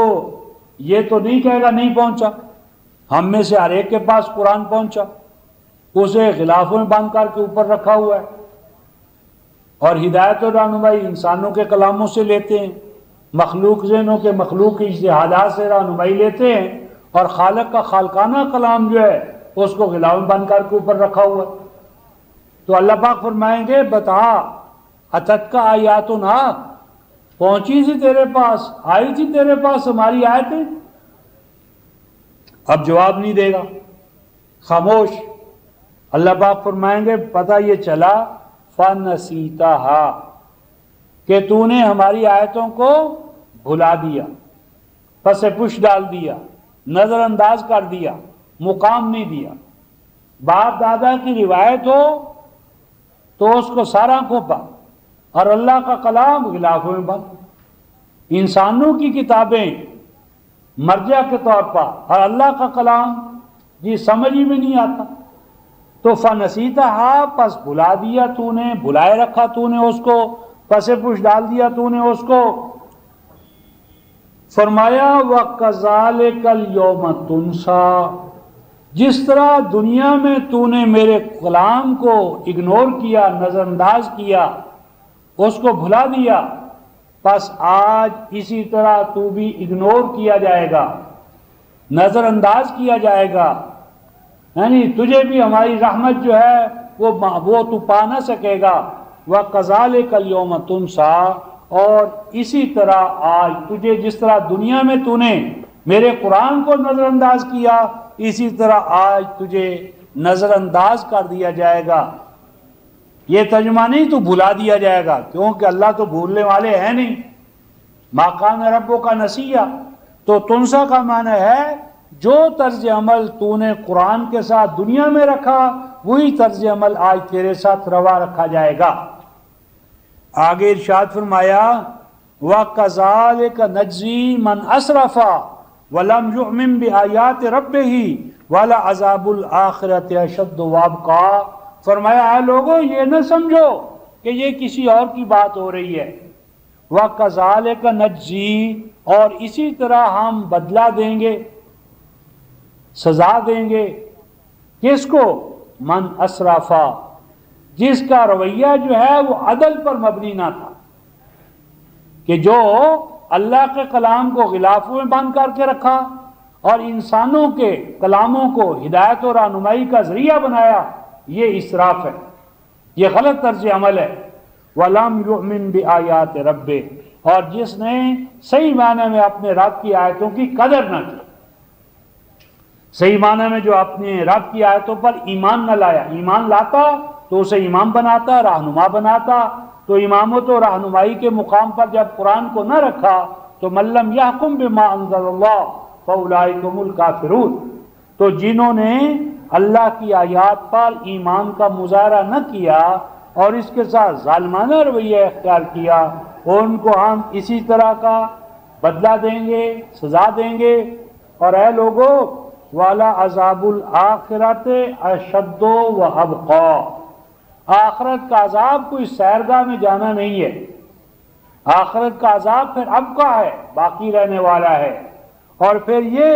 یہ تو نہیں کہے گا نہیں پہنچا. ہم میں سے ہر ایک کے پاس قرآن پہنچا، اسے غلافوں میں باندھ کر کے اوپر رکھا ہوا ہے. اور ہدایت و رہنمائی انسانوں کے کلاموں سے لیتے ہیں، مخلوق ذہنوں کے مخلوق اجتہادات سے رہنمائی لیتے ہیں، اور خالق کا خالقانہ کلام جو ہے اس کو غلاف میں باندھ کر کے اوپر رکھا ہوا ہے. تو اللہ پاک فرمائیں گے بتا اتت کا آیاتنا، پہنچی تھی تیرے پاس، آئی تھی تیرے پاس ہماری آیتیں؟ اب جواب نہیں دے گا، خاموش. اللہ پاک فرمائیں گے پتہ یہ چلا فَنَسِيتَهَا، کہ تو نے ہماری آیتوں کو بھلا دیا، پس پش ڈال دیا، نظر انداز کر دیا، مقام نہیں دیا. باپ دادا کی روایت ہو تو اس کو سارا کھوپا، اور اللہ کا کلام غلافوں میں بند. انسانوں کی کتابیں مرجع کے طور پر، اور اللہ کا کلام جی سمجھ ہی میں نہیں آتا. تو فنسیتہا، پس بھلا دیا تو نے، بھلائے رکھا تو نے اس کو، پس پش ڈال دیا تو نے اس کو. فرمایا وَكَذَلِكَ الْيَوْمَ تُنْسَى، جس طرح دنیا میں تو نے میرے کلام کو اگنور کیا، نظر انداز کیا، اس کو بھلا دیا، پس آج اسی طرح تو بھی اگنور کیا جائے گا، نظر انداز کیا جائے گا. یعنی تجھے بھی ہماری رحمت جو ہے وہ تو پا نہ سکے گا. وَكَذَلِكَ الْيَوْمَ تُنْسَى، اور اسی طرح آج تجھے جس طرح دنیا میں تو نے میرے قرآن کو نظر انداز کیا، اسی طرح آج تجھے نظر انداز کر دیا جائے گا. یہ ترجمہ نہیں تو بھلا دیا جائے گا، کیونکہ اللہ تو بھولنے والے ہیں نہیں. مَا كَانَ رَبُّكَ نَسِيًّا، تو تنسا کا معنی ہے جو طرز عمل تو نے قرآن کے ساتھ دنیا میں رکھا، وہی طرز عمل آج تیرے ساتھ روا رکھا جائے گا. آگے ارشاد فرمایا وَكَذَلِكَ نَجْزِي مَنْ أَسْرَفَ وَلَمْ يُؤْمِنْ بِآيَاتِ رَبِّهِ وَلَعَذَابُ الْآخِرَةِ أَشَدُّ وَأَبْقَىٰ. فرمایا اے لوگوں یہ نہ سمجھو کہ یہ کسی اور کی بات ہو رہی ہے. وَكَذَلِكَ نَجْزِي، اور اسی طرح ہم بدلہ دیں گے، سزا دیں گے. کس کو؟ من اسرافا، جس کا رویہ جو ہے وہ عدل پر مبنی نہ تھا، کہ جو اللہ کے کلام کو غلافوں میں باندھ کر کے رکھا اور انسانوں کے کلاموں کو ہدایت و رہنمائی کا ذریعہ بنایا، یہ اسراف ہے، یہ غلط طرز عمل ہے. وَلَمْ يُؤْمِنْ بِآيَاتِ رَبِّهِ، اور جس نے صحیح معنی میں اپنے رب کی آیتوں کی قدر نہ کی، صحیح معنی میں جو اپنے رب کی آیتوں پر ایمان نہ لایا. ایمان لاتا تو اسے امام بناتا، رہنما بناتا. تو امامت و رہنمائی کے مقام پر جب قرآن کو نہ رکھا تو من لم یحکم بما انزل اللہ فاولئک هم الکافرون. تو جنہوں نے اللہ کی آیات پر ایمان کا مظاہرہ نہ کیا اور اس کے ساتھ ظالمانہ رویہ اختیار کیا، ان کو ہم اسی طرح کا بدلہ دیں گے، سزا دیں گے. اور اے لوگو والا عذاب الآخرت اشد و ابقا، آخرت کا عذاب کوئی سیرگاہ میں جانا نہیں ہے. آخرت کا عذاب پھر ابقا ہے، باقی رہنے والا ہے. اور پھر یہ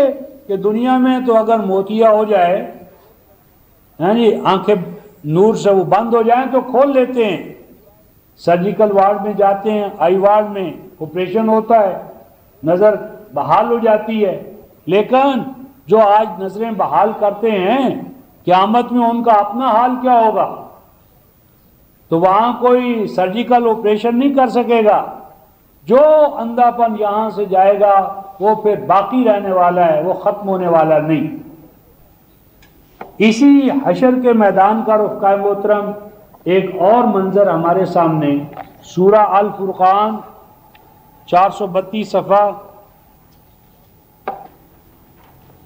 کہ دنیا میں تو اگر موتیا ہو جائے، یعنی آنکھیں نور سے وہ بند ہو جائیں تو کھول لیتے ہیں، سرجیکل وارڈ میں جاتے ہیں، آئی وارڈ میں آپریشن ہوتا ہے، نظر بحال ہو جاتی ہے. لیکن جو آج نظریں بحال کرتے ہیں، قیامت میں ان کا اپنا حال کیا ہوگا؟ تو وہاں کوئی سرجیکل آپریشن نہیں کر سکے گا. جو اندھا پن یہاں سے جائے گا وہ پھر باقی رہنے والا ہے، وہ ختم ہونے والا نہیں. اسی حشر کے میدان کا رفقائے محترم ایک اور منظر ہمارے سامنے سورہ الفرقان 432 صفحہ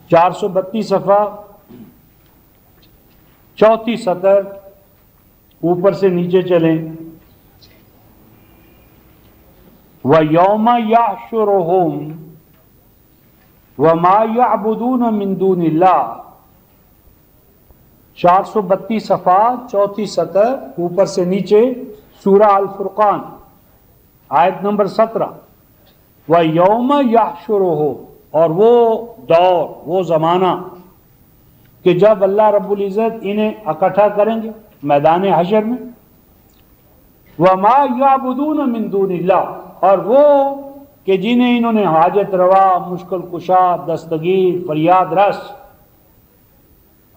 432 سطر اوپر سے نیچے چلیں. وَيَوْمَ يَحْشُرُهُمْ وَمَا يَعْبُدُونَ مِن دُونِ اللَّهِ 432 صفحہ 34 سطر اوپر سے نیچے سورہ الفرقان آیت نمبر 17. وَيَوْمَ يَحْشُرُهُمْ، اور وہ دور، وہ زمانہ کہ جب اللہ رب العزت انہیں اکٹھا کریں گے میدان حشر میں. وَمَا يَعْبُدُونَ مِن دُونِ اللَّهِ، اور وہ کہ جنہیں انہوں نے حاجت روا، مشکل کشا، دستگیر، فریاد رس.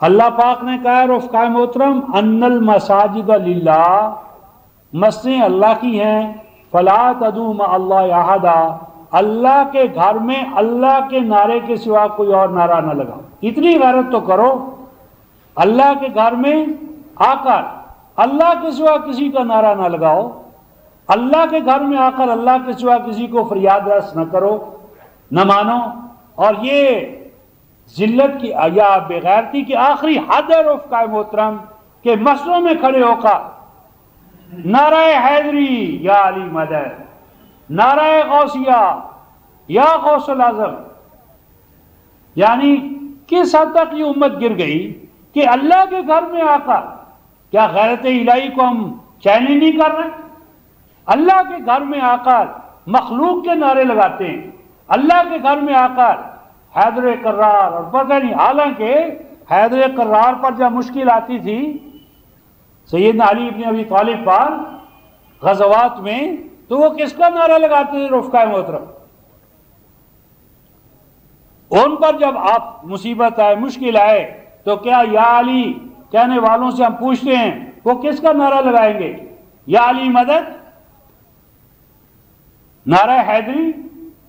اللہ پاک نے کہا رفقائے محترم ان المساجد للہ، مسجدیں اللہ کی ہیں. فلا تدعوا مع اللہ احدا، اللہ کے گھر میں اللہ کے نعرے کے سوا کوئی اور نعرہ نہ لگاؤ. اتنی غیرت تو کرو، اللہ کے گھر میں آ کر اللہ کے سوا کسی کا نعرہ نہ لگاؤ، اللہ کے گھر میں آ کر اللہ کے سوا کسی کو فریاد رس نہ کرو، نہ مانو. اور یہ ذلت کی یا بغیرتی کی آخری حد ہے رفقائے محترم کہ مسجدوں میں کھڑے ہو کر نعرہ حیدری یا علی مدد، نعرہ غوثیہ یا غوث العظم. یعنی کس حد تک یہ امت گر گئی کہ اللہ کے گھر میں آ کر کیا غیرت الہی کو ہم چیلنج نہیں کر رہے؟ اللہ کے گھر میں آ کر مخلوق کے نعرے لگاتے ہیں، اللہ کے گھر میں آ کر حیدر کرار اور پتہ نہیں. حالانکہ حیدر کرار پر جب مشکل آتی تھی سیدنا علی ابن ابی طالب پر غزوات میں، تو وہ کس کا نعرہ لگاتے تھے رفقائے محترم؟ ان پر جب آپ مصیبت آئے، مشکل آئے، تو کیا یا علی کہنے والوں سے ہم پوچھتے ہیں وہ کس کا نعرہ لگائیں گے؟ یا علی مدد، نعرہ حیدری،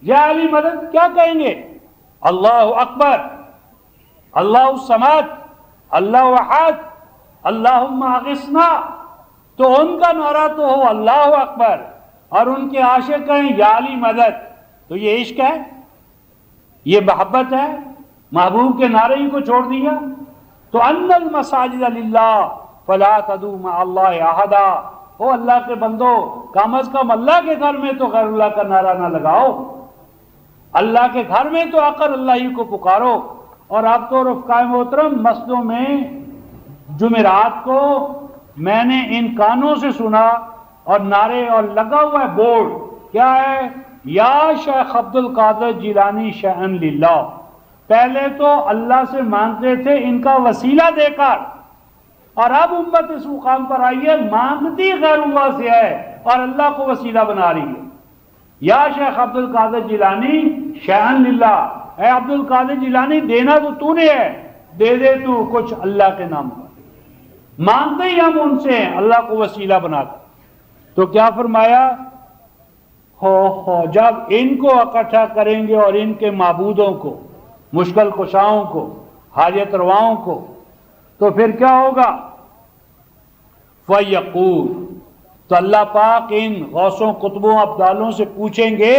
یا علی مدد کیا کہیں گے؟ اللہ اکبر، اللہ الصمد، اللہ احد، اللہم اغثنا. تو ان کا نعرہ تو ہو اللہ اکبر اور ان کے عاشق کہیں یا علی مدد. تو یہ عشق ہے، یہ محبت ہے، محبوب کے نعرے ہی کو چھوڑ دیا. تو ان المساجد للہ فلا تدعوا مع اللہ احدا، او اللہ کے بندو کم از کم اللہ کے گھر میں تو غیر اللہ کا نعرہ نہ لگاؤ، اللہ کے گھر میں تو آ کر اللہ ہی کو پکارو. اور اب تو رفقائے محترم مسجدوں میں جمعرات کو میں نے ان کانوں سے سنا اور نعرے اور لگا ہوا ہے بورڈ، کیا ہے؟ یا شیخ عبد القادر جیلانی شیئن للہ. پہلے تو اللہ سے مانگتے تھے ان کا وسیلہ دے کر، اور اب امت اس مقام پر آئی ہے مانگتی غیر اللہ سے ہے اور اللہ کو وسیلہ بنا رہی ہے. یا شیخ عبد القادر جیلانی شیئن للہ، اے عبد القادر جیلانی دینا تو نے ہے، دے دے تو کچھ اللہ کے نام پر. مانگتے ہی ہم ان سے ہیں، اللہ کو وسیلہ بناتے. تو کیا فرمایا؟ ہو جب ان کو اکٹھا کریں گے اور ان کے معبودوں کو، مشکل کشاؤں کو، حاجت رواؤں کو، تو پھر کیا ہوگا؟ فیقول، تو اللہ پاک ان غوثوں قطبوں ابدالوں سے پوچھیں گے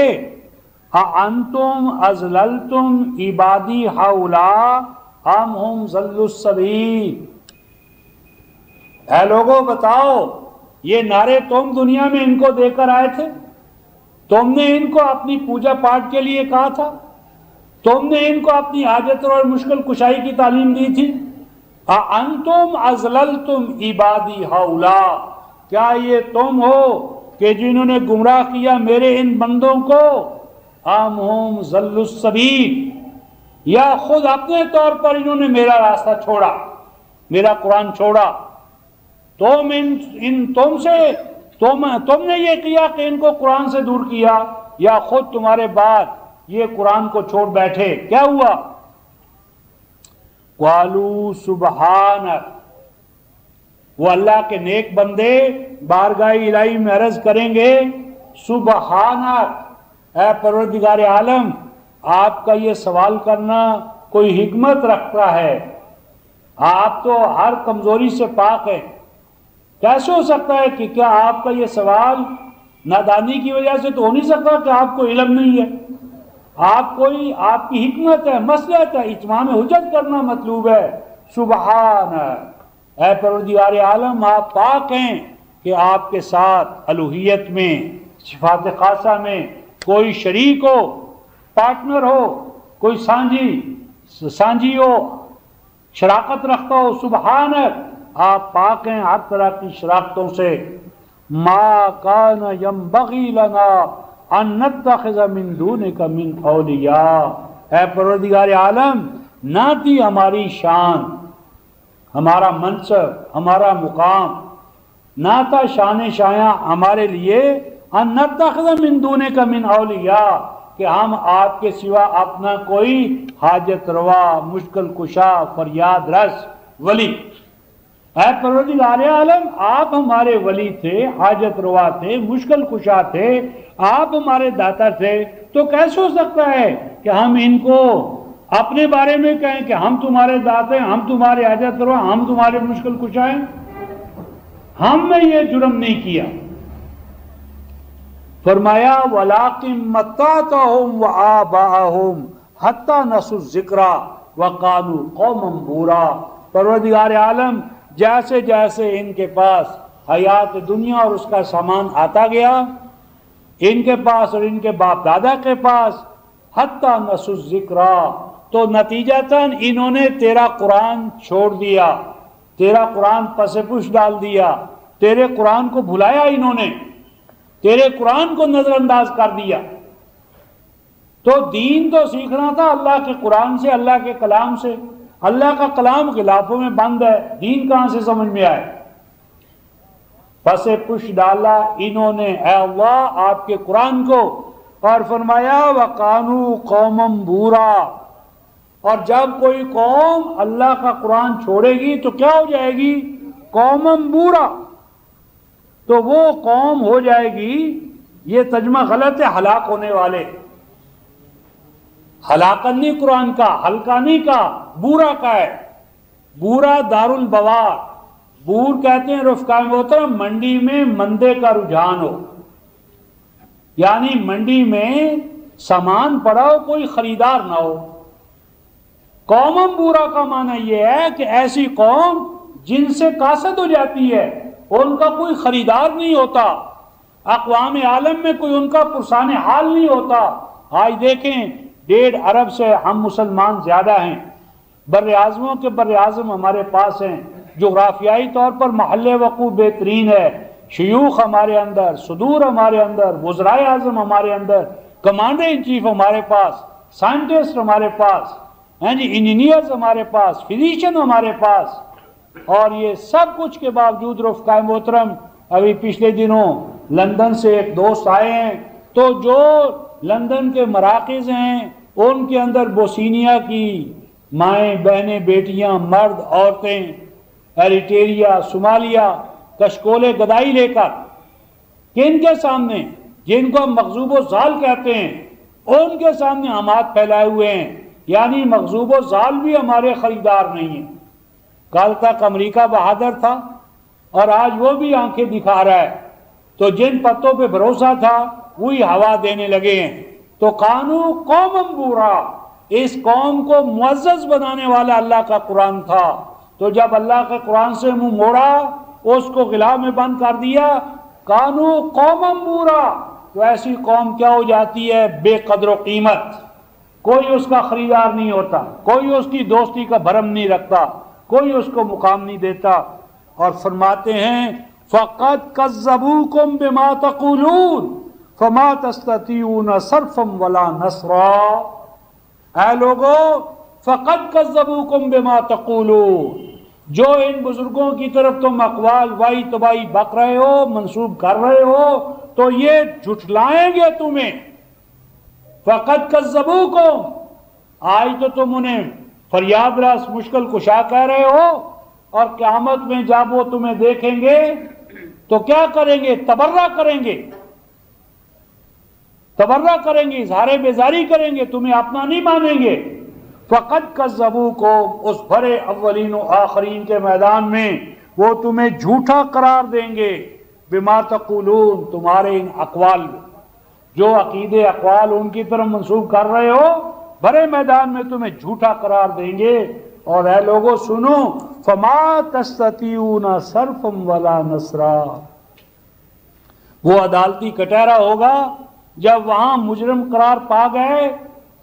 اَأَنْتُمْ أَضْلَلْتُمْ عِبَادِي هَؤُلَاءِ أَمْ هُمْ ضَلُّوا السَّبِيلَ، اے لوگوں بتاؤ یہ نعرے تم دنیا میں ان کو دے کر آئے تھے؟ تم نے ان کو اپنی پوجا پاٹ کے لیے کہا تھا؟ تم نے ان کو اپنی حاجت اور مشکل کشائی کی تعلیم دی تھی؟ اَأَنْتُمْ أَضْلَلْتُمْ عِبَادِي هَؤُلَاءِ، کیا یہ تم ہو کہ جنہوں نے گمراہ کیا میرے ان بندوں کو؟ أَمْ هُمْ ضَلُّوا السَّبِيلَ، یا خود اپنے طور پر انہوں نے میرا راستہ چھوڑا، میرا قرآن چھوڑا؟ تم نے یہ کیا کہ ان کو قرآن سے دور کیا، یا خود تمہارے بعد یہ قرآن کو چھوڑ بیٹھے؟ کیا ہوا؟ قالوا سبحانک، وہ اللہ کے نیک بندے بارگاہ الہی میں عرض کریں گے سبحانک، اے پروردگار عالم آپ کا یہ سوال کرنا کوئی حکمت رکھتا ہے، آپ تو ہر کمزوری سے پاک ہیں، کیسے ہو سکتا ہے کہ کیا آپ کا یہ سوال نادانی کی وجہ سے تو ہو نہیں سکتا کہ آپ کو علم نہیں ہے، آپ کی حکمت ہے، مصلحت ہے، اتمام حجت کرنا مطلوب ہے۔ سبحانک، اے پروردگار عالم آپ پاک ہیں کہ آپ کے ساتھ الوہیت میں، صفات خاصہ میں کوئی شریک ہو، پارٹنر ہو، کوئی سانجی ہو، شراکت رکھتا ہو۔ سبحانک، آپ پاک ہیں ہر طرح کی شراکتوں سے۔ ما کان ینبغی لنا ان نتخذ من دونک من اولیاء، اے پروردگار عالم نہ تھی ہماری شان، ہمارا منصب، ہمارا مقام، نہ تھا شان شایاں ہمارے لیے ان نتخذ من دونک من اولیاء، کہ ہم آپ کے سوا اپنا کوئی حاجت روا، مشکل کشا، فریاد رس ولی۔ اے پروردگار عالم آپ ہمارے ولی تھے، حاجت روا تھے، مشکل کشا تھے، آپ ہمارے داتا تھے، تو کیسے ہو سکتا ہے کہ ہم ان کو اپنے بارے میں کہیں کہ ہم تمہارے داتے ہیں، ہم تمہارے حاجت روا، ہم تمہارے مشکل کشا ہیں؟ ہم نے یہ جرم نہیں کیا۔ فرمایا وَلَٰكِن مَتَّعْتَهُمْ وَآبَاءَهُمْ حَتَّىٰ نَسُوا الذِّكْرَ وَكَانُوا قَوْمًا بُورًا، پروردگار عالم جیسے جیسے ان کے پاس حیات دنیا اور اس کا سامان آتا گیا، ان کے پاس اور ان کے باپ دادا کے پاس، حَتَّىٰ نَسُوا الذِّكْرَ، تو نتیجتاً انہوں نے تیرا قرآن چھوڑ دیا، تیرا قرآن پس پش ڈال دیا، تیرے قرآن کو بھلایا، انہوں نے تیرے قرآن کو نظر انداز کر دیا۔ تو دین تو سیکھنا تھا اللہ کے قرآن سے، اللہ کے کلام سے، اللہ کا کلام غلافوں میں بند ہے، دین کہاں سے سمجھ میں آئے؟ پس پش ڈالا انہوں نے اے اللہ آپ کے قرآن کو، اور فرمایا وَقَانُوا قَوْمًا بُورًا، اور جب کوئی قوم اللہ کا قرآن چھوڑے گی تو کیا ہو جائے گی؟ قومًا بُورًا، تو وہ قوم ہو جائے گی، یہ ترجمہ غلط ہے، ہلاک ہونے والے۔ ہلاکت نہیں قرآن کا، ہلکانی کا، بورا کا ہے۔ بورا دار البوار، بور کہتے ہیں رفقائے محترم منڈی میں مندے کا رجحان ہو، یعنی منڈی میں سامان پڑا ہو کوئی خریدار نہ ہو۔ قوم بورا کا معنی یہ ہے کہ ایسی قوم جن سے کاسد ہو جاتی ہے، ان کا کوئی خریدار نہیں ہوتا، اقوام عالم میں کوئی ان کا پرسان حال نہیں ہوتا۔ آج دیکھیں 1.5 ارب سے ہم مسلمان زیادہ ہیں، بر اعظموں کے بر اعظم ہمارے پاس ہیں، جغرافیائی طور پر محل وقوع بہترین ہے، شیوخ ہمارے اندر، صدور ہمارے اندر، وزرائے اعظم ہمارے اندر، کمانڈر ان چیف ہمارے پاس، سائنٹسٹ ہمارے پاس، انجینئرز ہمارے پاس، فزیشین ہمارے پاس، اور یہ سب کچھ کے باوجود رفقائے محترم ابھی پچھلے دنوں لندن سے ایک دوست آئے ہیں، تو جو لندن کے مراکز ہیں ان کے اندر بوسینیا کی مائیں بہنیں بیٹیاں مرد عورتیں ایریٹریا صومالیہ کشکول گدائی لے کر کن کے سامنے، جن کو ہم مغضوب و زال کہتے ہیں، ان کے سامنے ہم ہاتھ پھیلائے ہوئے ہیں، یعنی مغضوب و زال بھی ہمارے خریدار نہیں ہیں۔ کل تک امریکہ بہادر تھا، اور آج وہ بھی آنکھیں دکھا رہا ہے. تو جن پتوں پہ بھروسہ تھا وہی ہوا دینے لگے ہیں. تو قانون قوم بورا، اس قوم کو معزز بنانے والا اللہ کا قرآن تھا. تو جب اللہ کے قرآن سے منہ موڑا، اس کو غلاف میں بند کر دیا، قانون قوم بورا، تو ایسی قوم کیا ہو جاتی ہے؟ بے قدر و قیمت. کوئی اس کا خریدار نہیں ہوتا، کوئی اس کی دوستی کا بھرم نہیں رکھتا، کوئی اس کو مقام نہیں دیتا. اور فرماتے ہیں فَقَدْ كَذَّبُوكُمْ بِمَا تَقُولُونَ فَمَا تَسْتَطِيعُونَ صَرْفًا وَلَا نَصْرًا. اے لوگو، فَقَدْ كَذَّبُوكُمْ بِمَا تَقُولُونَ، جو ان بزرگوں کی طرف تم اقوال وائی تبائی بک رہے ہو، منسوب کر رہے ہو، تو یہ جھٹلائیں گے تمہیں. فَقَدْ كَذَّبُوكُمْ، آج تو تم انہیں فریاد رس مشکل کشا کہہ رہے ہو، اور قیامت میں جب وہ تمہیں دیکھیں گے تو کیا کریں گے؟ تبرہ کریں گے، تبرہ کریں گے، اظہار بیزاری کریں گے، تمہیں اپنا نہیں مانیں گے. فَقَدْ كَذَّبُوكُمْ، اس بھرے اولین و آخرین کے میدان میں وہ تمہیں جھوٹا قرار دیں گے. بِمَا تَقُولُونَ، تمہارے ان اقوال میں، جو عقیدے اقوال ان کی طرف منسوب کر رہے ہو، بھرے میدان میں تمہیں جھوٹا قرار دیں گے. اور اے لوگوں سنو، فَمَا تَسْتَطِيعُونَ صَرْفًا وَلَا نَصْرًا، وہ عدالتی کٹہرا ہوگا جب وہاں مجرم قرار پا گئے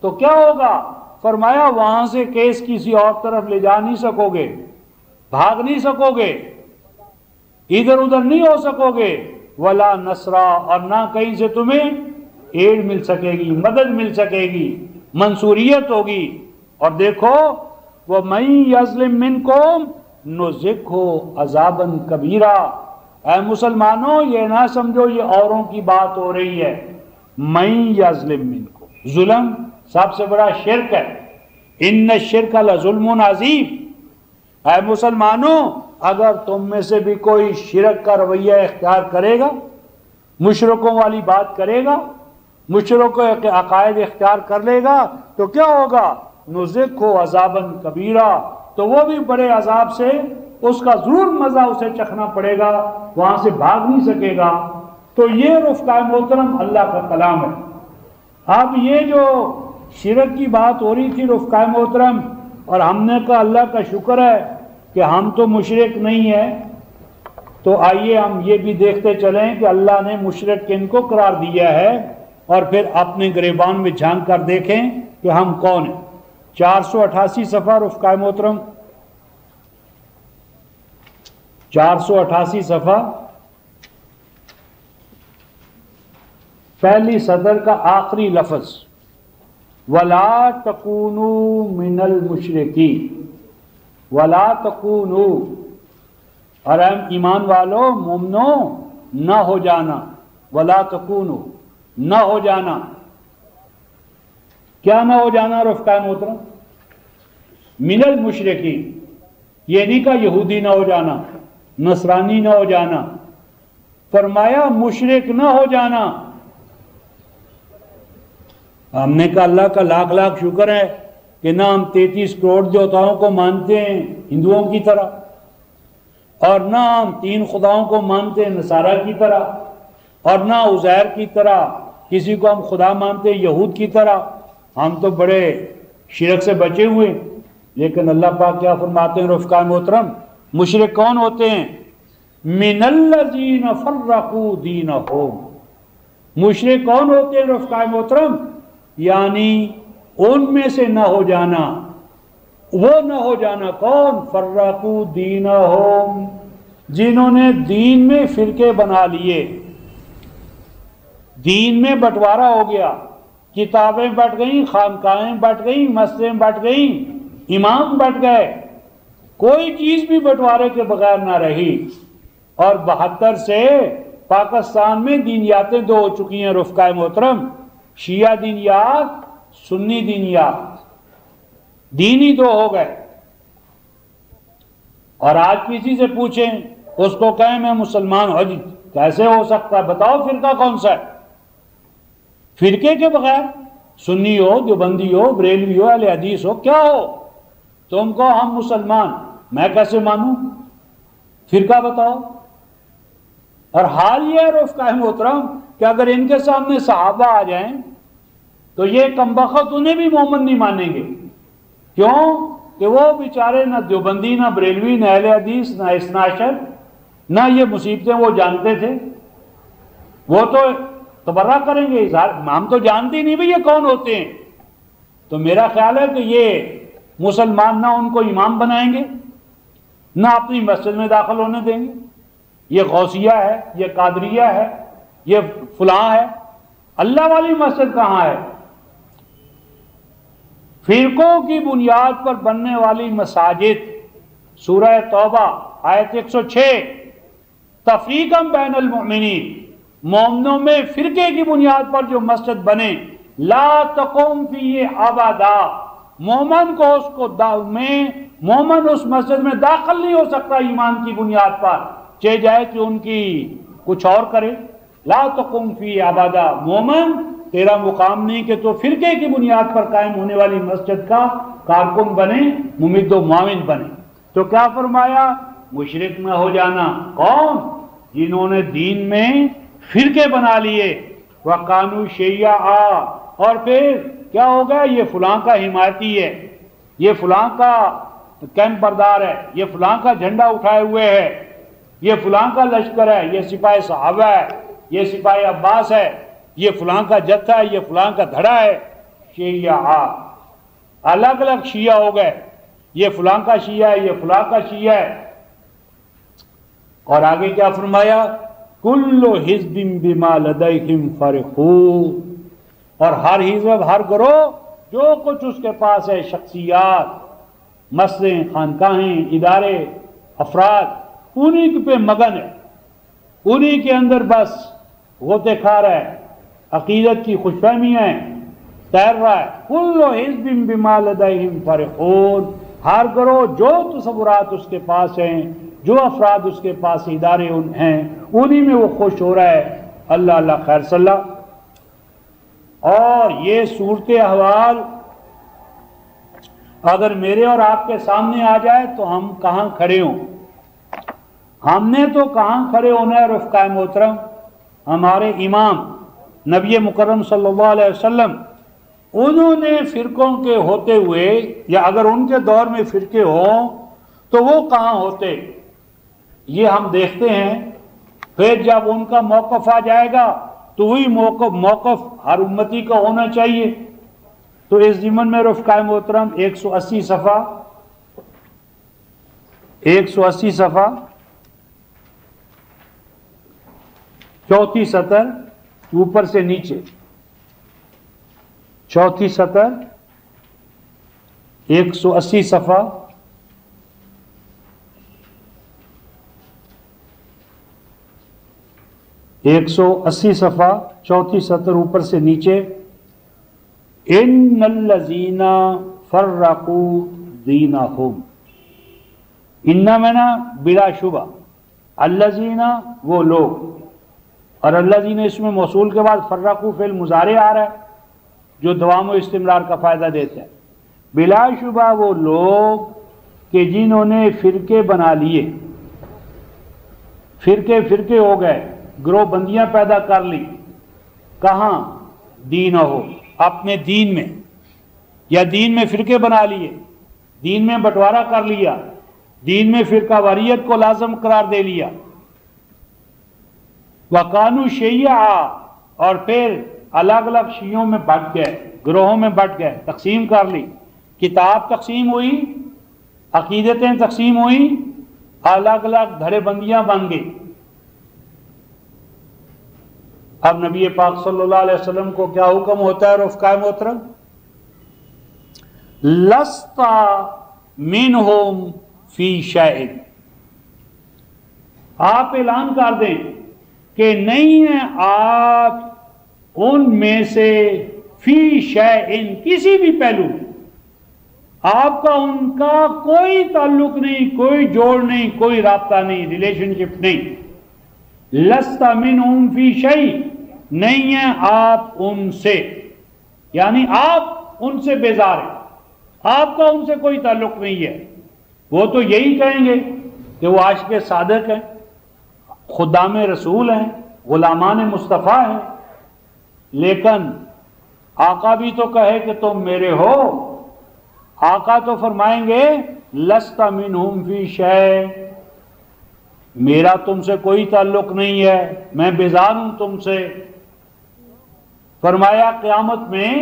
تو کیا ہوگا؟ فرمایا وہاں سے کیس کسی اور طرف لے جا نہیں سکو گے، بھاگ نہیں سکو گے، ادھر ادھر نہیں ہو سکو گے. وَلَا نَصْرًا، اور نہ کہیں سے تمہیں ایڈ مل سکے گی، مدد مل سکے گی، منصوریت ہوگی. اور دیکھو وَمَن يَظْلِم مِّنكُمْ نُذِقْهُ عَذَابًا كَبِيرًا. اے مسلمانوں، یہ نہ سمجھو یہ اوروں کی بات ہو رہی ہے. مَن يَظْلِم مِّنكُمْ، ظلم سب سے بڑا شرک ہے. اِنَّ الشِّرْكَ لَظُلْمٌ عَظِيمٌ. اے مسلمانوں، اگر تم میں سے بھی کوئی شرک کا رویہ اختیار کرے گا، مشرکوں والی بات کرے گا، مشرکوں کے عقائد اختیار کر لے گا، تو کیا ہوگا؟ نُذِقْهُ عَذَابًا كَبِيرًا، تو وہ بھی بڑے عذاب سے اس کا ضرور مزہ اسے چکھنا پڑے گا، وہاں سے بھاگ نہیں سکے گا. تو یہ رفقا محترم اللہ کا کلام ہے. اب یہ جو شرک کی بات ہو رہی تھی رفقا محترم، اور ہم نے کہا اللہ کا شکر ہے کہ ہم تو مشرک نہیں ہیں، تو آئیے ہم یہ بھی دیکھتے چلیں کہ اللہ نے مشرک کن کو قرار دیا ہے، اور پھر اپنے گریبان میں جھانک کر دیکھیں کہ ہم کون ہیں. 488 صفحہ رفقا محترم، 488 صفحہ، پہلی صدر کا آخری لفظ وَلَا تَكُونُوا مِنَ الْمُشْرِكِينَ. وَلَا تَكُونُوا، اور اے ایمان والو مومنو نہ ہو جانا. وَلَا تَكُونُوا، نہ ہو جانا. کیا نہ ہو جانا رفقا محترم؟ من المشرکین، یہ نہیں کہا یہودی نہ ہو جانا، نصرانی نہ ہو جانا، فرمایا مشرک نہ ہو جانا. ہم نے کہا اللہ کا لاکھ لاکھ شکر ہے کہ نہ ہم 33 کروڑ دیوتاؤں کو مانتے ہیں ہندوؤں کی طرح، اور نہ ہم 3 خداؤں کو مانتے ہیں نصارہ کی طرح، اور نہ عزیر کی طرح کسی کو ہم خدا مانتے ہیں یہود کی طرح. ہم تو بڑے شرک سے بچے ہوئے. لیکن اللہ پاک کیا فرماتے ہیں رفقا محترم؟ مشرک کون ہوتے ہیں؟ من الذین فرقوا دینہم. مشرک کون ہوتے ہیں رفقا محترم؟ یعنی ان میں سے نہ ہو جانا. وہ نہ ہو جانا کون؟ فرقوا دینہم، جنہوں نے دین میں فرقے بنا لیے، دین میں بٹوارا ہو گیا، کتابیں بٹ گئیں، خانقاہیں بٹ گئیں، مسجدیں بٹ گئیں، امام بٹ گئے، کوئی چیز بھی بٹوارے کے بغیر نہ رہی. اور 72 سے پاکستان میں دینیاتیں 2 ہو چکی ہیں رفقا محترم، شیعہ دینیات، سنی دینیات، دینی 2 ہو گئے. اور آج کسی سے پوچھیں، اس کو کہیں میں مسلمان ہوں، جی کیسے ہو سکتا ہے؟ بتاؤ فرقہ کون سا ہے؟ فرقے کے بغیر سنی ہو، دیوبندی ہو، بریلوی ہو، اہل حدیث ہو، کیا ہو تم کو؟ ہم مسلمان. میں کیسے مانوں؟ فرقہ بتاؤ. اور حال یہ ہے رفقائے محترم کہ اگر ان کے سامنے صحابہ آ جائیں تو یہ کمبخت انہیں بھی مومن نہیں مانیں گے. کیوں کہ وہ بیچارے نہ دیوبندی نہ بریلوی نہ اہل حدیث نہ اثنا عشر نہ یہ مصیبتیں وہ جانتے تھے. وہ تو تبرہ کریں گے، ہم تو جانتے ہی نہیں بھئی یہ کون ہوتے ہیں. تو میرا خیال ہے کہ یہ مسلمان نہ ان کو امام بنائیں گے نہ اپنی مسجد میں داخل ہونے دیں گے. یہ غوثیہ ہے، یہ قادریہ ہے، یہ فلاں ہے. اللہ والی مسجد کہاں ہے؟ فرقوں کی بنیاد پر بننے والی مساجد، سورہ توبہ آیت 106، تفریقا بین المؤمنین، مومنوں میں فرقے کی بنیاد پر جو مسجد بنے، لا تقوم فی ابدا، مومن کو مومن اس مسجد میں داخل نہیں ہو سکتا ایمان کی بنیاد پر، چاہے جائے کہ ان کی کچھ اور کرے. لا تقوم فی ابدا، مومن تیرا مقام نہیں کہ تو فرقے کی بنیاد پر قائم ہونے والی مسجد کا کارکن بنے، ممد و معاون بنے. تو کیا فرمایا؟ مشرک نہ ہو جانا. کون؟ جنہوں نے دین میں فرقے بنا لیے. وَقَانُوا شِيَّعًا، اور پھر کیا ہوگا؟ یہ فلاں کا حمایتی ہے، یہ فلاں کا کیمپ بردار ہے، یہ فلاں کا جھنڈا اٹھائے ہوئے ہے، یہ فلاں کا لشکر ہے، یہ سپاہ صحابہ ہے، یہ سپاہ عباس ہے، یہ فلاں کا جتھا ہے، یہ فلاں کا دھڑا ہے. شیعہ، الگ الگ شیعہ ہو گئے، یہ فلاں کا شیعہ ہے، یہ فلاں کا شیعہ ہے. اور آگے کیا فرمایا؟ کل حزب بما لدیہم فرحون، اور ہر حزب، ہر گروہ جو کچھ اس کے پاس ہے، شخصیات، مسجدیں، خانقاہیں، ادارے، افراد، انہی پہ مگن ہے، انہی کے اندر بس غوطے کھا رہا ہے، عقیدت کی خوش فہمیاں تیر رہا ہے. کل حزب بما لدیہم فرحون، ہر گروہ جو تصورات اس کے پاس ہیں، جو افراد اس کے پاس ادارے ہیں، انہی میں وہ خوش ہو رہا ہے. اللہ اللہ خیر صلی اللہ. اور یہ صورت احوال اگر میرے اور آپ کے سامنے آ جائے تو ہم کہاں کھڑے ہوں؟ ہم نے تو کہاں کھڑے ہونا ہے رفقائے محترم؟ ہمارے امام نبی مکرم صلی اللہ علیہ وسلم، انہوں نے فرقوں کے ہوتے ہوئے، یا اگر ان کے دور میں فرقے ہوں تو وہ کہاں ہوتے؟ یہ ہم دیکھتے ہیں. پھر جب ان کا موقف آ جائے گا تو وہی موقف ہر امتی کا ہونا چاہیے. تو اس ضمن میں رفقائے محترم 180 صفحہ چوتھی سطر اوپر سے نیچے، چوتھی سطر 180 صفحہ چوتھی سطر اوپر سے نیچے. ان الذین فرقوا دینہم، ان میں نا بلا شبہ، الذین وہ لوگ، اور الذین اس میں موصول کے بعد فرقوا فعل مضارع آ رہا ہے جو دوام و استمرار کا فائدہ دیتا ہے. بلا شبہ وہ لوگ کہ جنہوں نے فرقے بنا لیے، فرقے ہو گئے، گروہ بندیاں پیدا کر لی. کہاں؟ دین ہو، اپنے دین میں، یا دین میں فرقے بنا لیے، دین میں بٹوارا کر لیا، دین میں فرقہ واریت کو لازم قرار دے لیا. وَقَانُوا شِيَّعًا، اور پھر الگ الگ شیعوں میں بٹ گئے، گروہوں میں بٹ گئے، تقسیم کر لی. کتاب تقسیم ہوئی، عقیدتیں تقسیم ہوئی، الگ الگ دھڑے بندیاں بن گئی. اب نبی پاک صلی اللہ علیہ وسلم کو کیا حکم ہوتا ہے رفقائے محترم؟ لَسْتَ مِنْهُمْ فِي شَيْءٍ، آپ اعلان کر دیں کہ نہیں ہیں آپ ان میں سے، فی شیءٍ، کسی بھی پہلو میں آپ کا ان کا کوئی تعلق نہیں، کوئی جوڑ نہیں، کوئی رابطہ نہیں، ریلیشن شپ نہیں. لست منہم فی شیء، نہیں ہیں آپ ان سے، یعنی آپ ان سے بیزار ہیں، آپ کا ان سے کوئی تعلق نہیں ہے. وہ تو یہی کہیں گے کہ وہ عاشق صادق ہیں، خدام رسول ہیں، غلامان مصطفیٰ ہیں، لیکن آقا بھی تو کہے کہ تم میرے ہو۔ آقا تو فرمائیں گے لست منہم فی شیء، میرا تم سے کوئی تعلق نہیں ہے، میں بیزار ہوں تم سے۔ فرمایا قیامت میں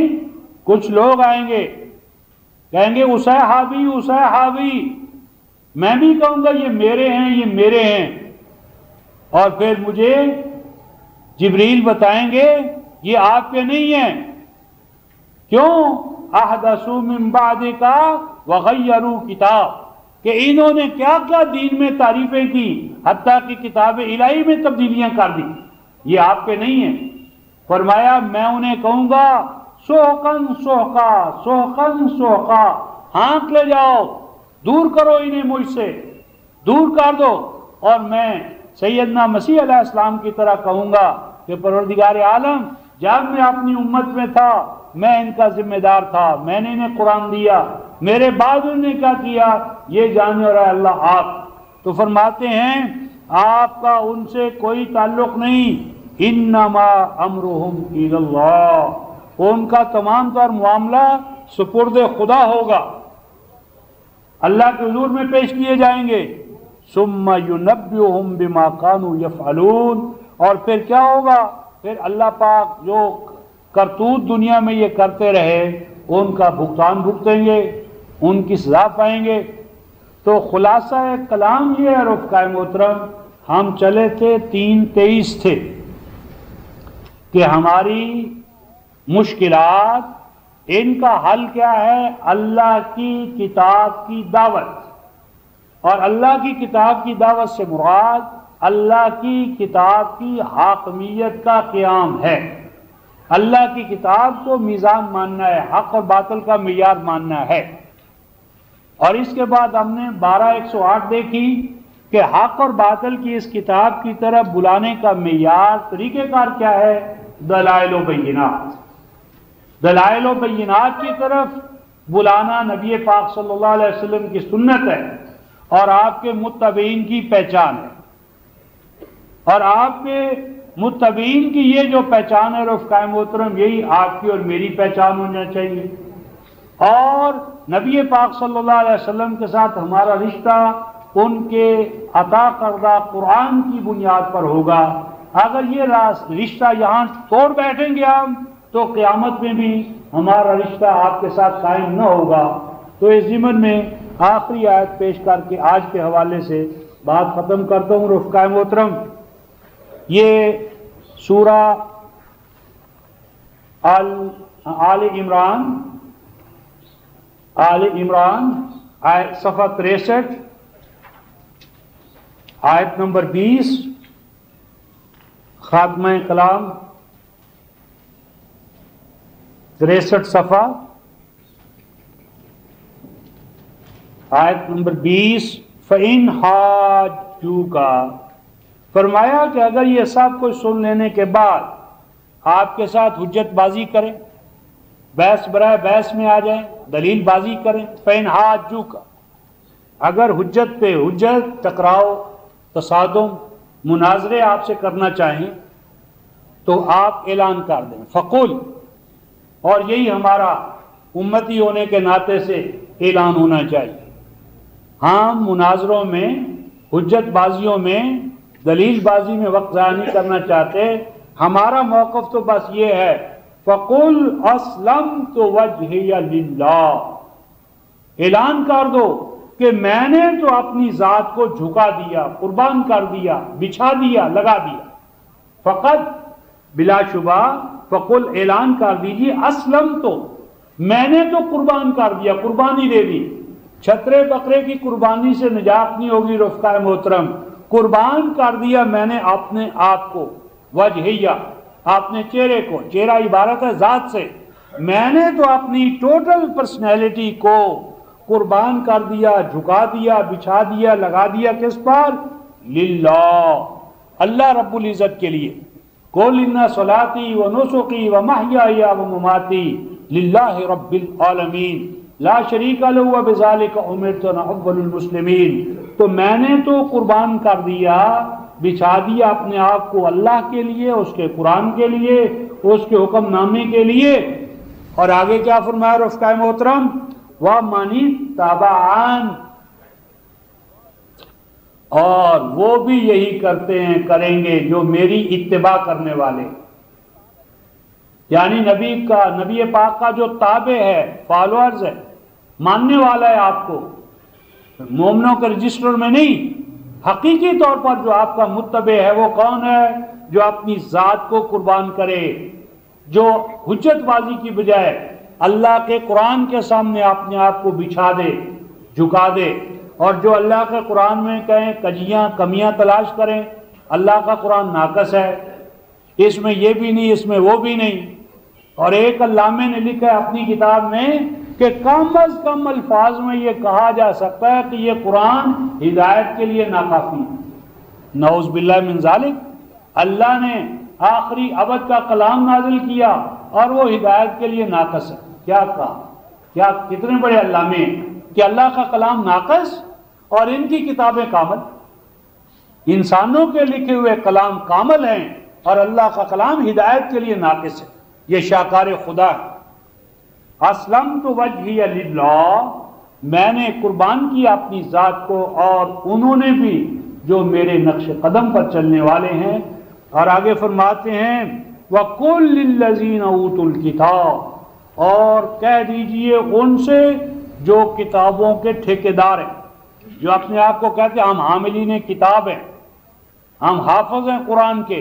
کچھ لوگ آئیں گے، کہیں گے اصحابی اصحابی، میں بھی کہوں گا یہ میرے ہیں یہ میرے ہیں، اور پھر مجھے جبریل بتائیں گے یہ آپ کے نہیں ہیں۔ کیوں؟ احدثوا من بعدک وغیروا کتاب، کہ انہوں نے کیا کیا دین میں تعریفیں کی، حتیٰ کہ کتاب الہی میں تبدیلیاں کر دی، یہ آپ کے نہیں ہیں۔ فرمایا میں انہیں کہوں گا سحقاً سحقا سحقاً سحقا، ہانک لے جاؤ، دور کرو انہیں مجھ سے، دور کر دو، اور میں سیدنا مسیح علیہ السلام کی طرح کہوں گا کہ پروردگار عالم، جب میں اپنی امت میں تھا میں ان کا ذمہ دار تھا، میں نے انہیں قرآن دیا، میرے بعد انہوں نے کیا کیا یہ جاننے والا ہے اللہ آپ۔ تو فرماتے ہیں آپ کا ان سے کوئی تعلق نہیں، انما امرہم الی اللہ، ان کا تمام تر معاملہ سپرد خدا ہوگا، اللہ کے حضور میں پیش کیے جائیں گے۔ ثم ینبئہم بما کانوا یفعلون، اور پھر کیا ہوگا؟ پھر اللہ پاک جو کرتوت دنیا میں یہ کرتے رہے ان کا بھگتان بھگتیں گے، ان کی سزا پائیں گے۔ تو خلاصہ کلام یہ ہے رفقائے محترم، ہم چلے تھے 3:23 تھے کہ ہماری مشکلات ان کا حل کیا ہے؟ اللہ کی کتاب کی دعوت، اور اللہ کی کتاب کی دعوت سے مراد اللہ کی کتاب کی حاکمیت کا قیام ہے۔ اللہ کی کتاب کو میزان ماننا ہے، حق اور باطل کا معیار ماننا ہے۔ اور اس کے بعد ہم نے 12:108 دیکھی کہ حق اور باطل کی اس کتاب کی طرف بلانے کا معیار، طریقہ کار کیا ہے؟ دلائل و بینات، دلائل و بینات کی طرف بلانا نبی پاک صلی اللہ علیہ وسلم کی سنت ہے، اور آپ کے متبعین کی پہچان ہے، اور آپ کے متبعین کی یہ جو پہچان ہے رفقائے محترم، یہی آپ کی اور میری پہچان ہونا چاہیے۔ اور نبی پاک صلی اللہ علیہ وسلم کے ساتھ ہمارا رشتہ ان کے عطا کردہ قرآن کی بنیاد پر ہوگا۔ اگر یہ رشتہ یہاں توڑ بیٹھیں گے ہم تو قیامت میں بھی ہمارا رشتہ آپ کے ساتھ قائم نہ ہوگا۔ تو اس ضمن میں آخری آیت پیش کر کے آج کے حوالے سے بات ختم کرتا ہوں رفقائے محترم۔ یہ سورہ آل عمران صفحہ 63 آیت نمبر 20، خاتمہ کلام 63 صفحہ آیت نمبر 20، فَإِنْ حَاجُّوكَ، فرمایا کہ اگر یہ سب کچھ سن لینے کے بعد آپ کے ساتھ حجت بازی کریں، بحث برائے بحث میں آ جائیں، دلیل بازی کریں، فَإِنْ حَاجُّوكَ، اگر حجت پہ حجت، ٹکراؤ، تصادم، مناظرے آپ سے کرنا چاہیں تو آپ اعلان کر دیں، فقل، اور یہی ہمارا امتی ہونے کے ناطے سے اعلان ہونا چاہیے۔ ہم مناظروں میں، حجت بازیوں میں، دلیل بازی میں وقت ضائع نہیں کرنا چاہتے۔ ہمارا موقف تو بس یہ ہے، فَقُلْ أَسْلَمْتُ وَجْهِيَ لِلَّهِ، اعلان کر دو کہ میں نے تو اپنی ذات کو جھکا دیا، قربان کر دیا، بچھا دیا، لگا دیا۔ فقط، بلا شبہ، فقل، اعلان کر دیجیے، اسلم، تو میں نے تو قربان کر دیا، قربانی دے دی۔ چھترے بکرے کی قربانی سے نجات نہیں ہوگی رفقائے محترم، قربان کر دیا میں نے اپنے آپ کو، وجہیہ، اپنے چہرے کو، چہرہ عبارت ہے ذات سے، میں نے تو اپنی ٹوٹل پرسنالٹی کو قربان کر دیا، جھکا دیا، بچھا دیا، لگا دیا، کس پر؟ للہ، اللہ رب العزت کے لیے۔ قُلْ إِنَّ صَلَاتِي وَنُسُكِي وَمَحْيَايَ وَمَمَاتِي لِلَّهِ رَبِّ الْعَالَمِينَ لا شریک لہ وبذالک امرت وانا اول المسلمین۔ تو میں نے تو قربان کر دیا بچھا دیا اپنے آپ کو اللہ کے لیے، اس کے قرآن کے لیے، اس کے حکم نامے کے لیے۔ اور آگے کیا فرمایا رفقائے محترم؟ وَمَنِ اتَّبَعَنِ، اور وہ بھی یہی کرتے ہیں، کریں گے جو میری اتباع کرنے والے، یعنی نبی پاک کا جو تابع ہے، فالوورز ہے، ماننے والا ہے آپ کو، مومنوں کے رجسٹر میں نہیں، حقیقی طور پر جو آپ کا متبع ہے وہ کون ہے؟ جو اپنی ذات کو قربان کرے، جو حجت بازی کی بجائے اللہ کے قرآن کے سامنے اپنے آپ کو بچھا دے، جھکا دے، اور جو اللہ کے قرآن میں کہیں کجیاں کمیاں تلاش کریں، اللہ کا قرآن ناقص ہے، اس میں یہ بھی نہیں، اس میں وہ بھی نہیں۔ اور ایک علامے نے لکھا ہے اپنی کتاب میں کہ کم از کم الفاظ میں یہ کہا جا سکتا ہے کہ یہ قرآن ہدایت کے لیے ناکافی ہے۔ نعوذ باللہ من ذالک، اللہ نے آخری ابد کا کلام نازل کیا اور وہ ہدایت کے لیے ناقص ہے۔ کیا کہا؟ کیا کتنے بڑے علامے ہیں کہ اللہ کا کلام ناقص اور ان کی کتابیں کامل۔ انسانوں کے لکھے ہوئے کلام کامل ہیں اور اللہ کا کلام ہدایت کے لیے ناقص ہے۔ یہ شاکار خدا ہے۔ اسلمت وجہی للہ، میں نے قربان کیا اپنی ذات کو اور انہوں نے بھی جو میرے نقش قدم پر چلنے والے ہیں۔ اور آگے فرماتے ہیں وَقُلْ لِلَّذِينَ أُوتُوا الْكِتَابَ، اور کہہ دیجئے ان سے جو کتابوں کے ٹھیکیدار ہیں، جو اپنے آپ کو کہتے ہیں ہم حاملین کتاب ہیں، ہم حافظ ہیں قرآن کے،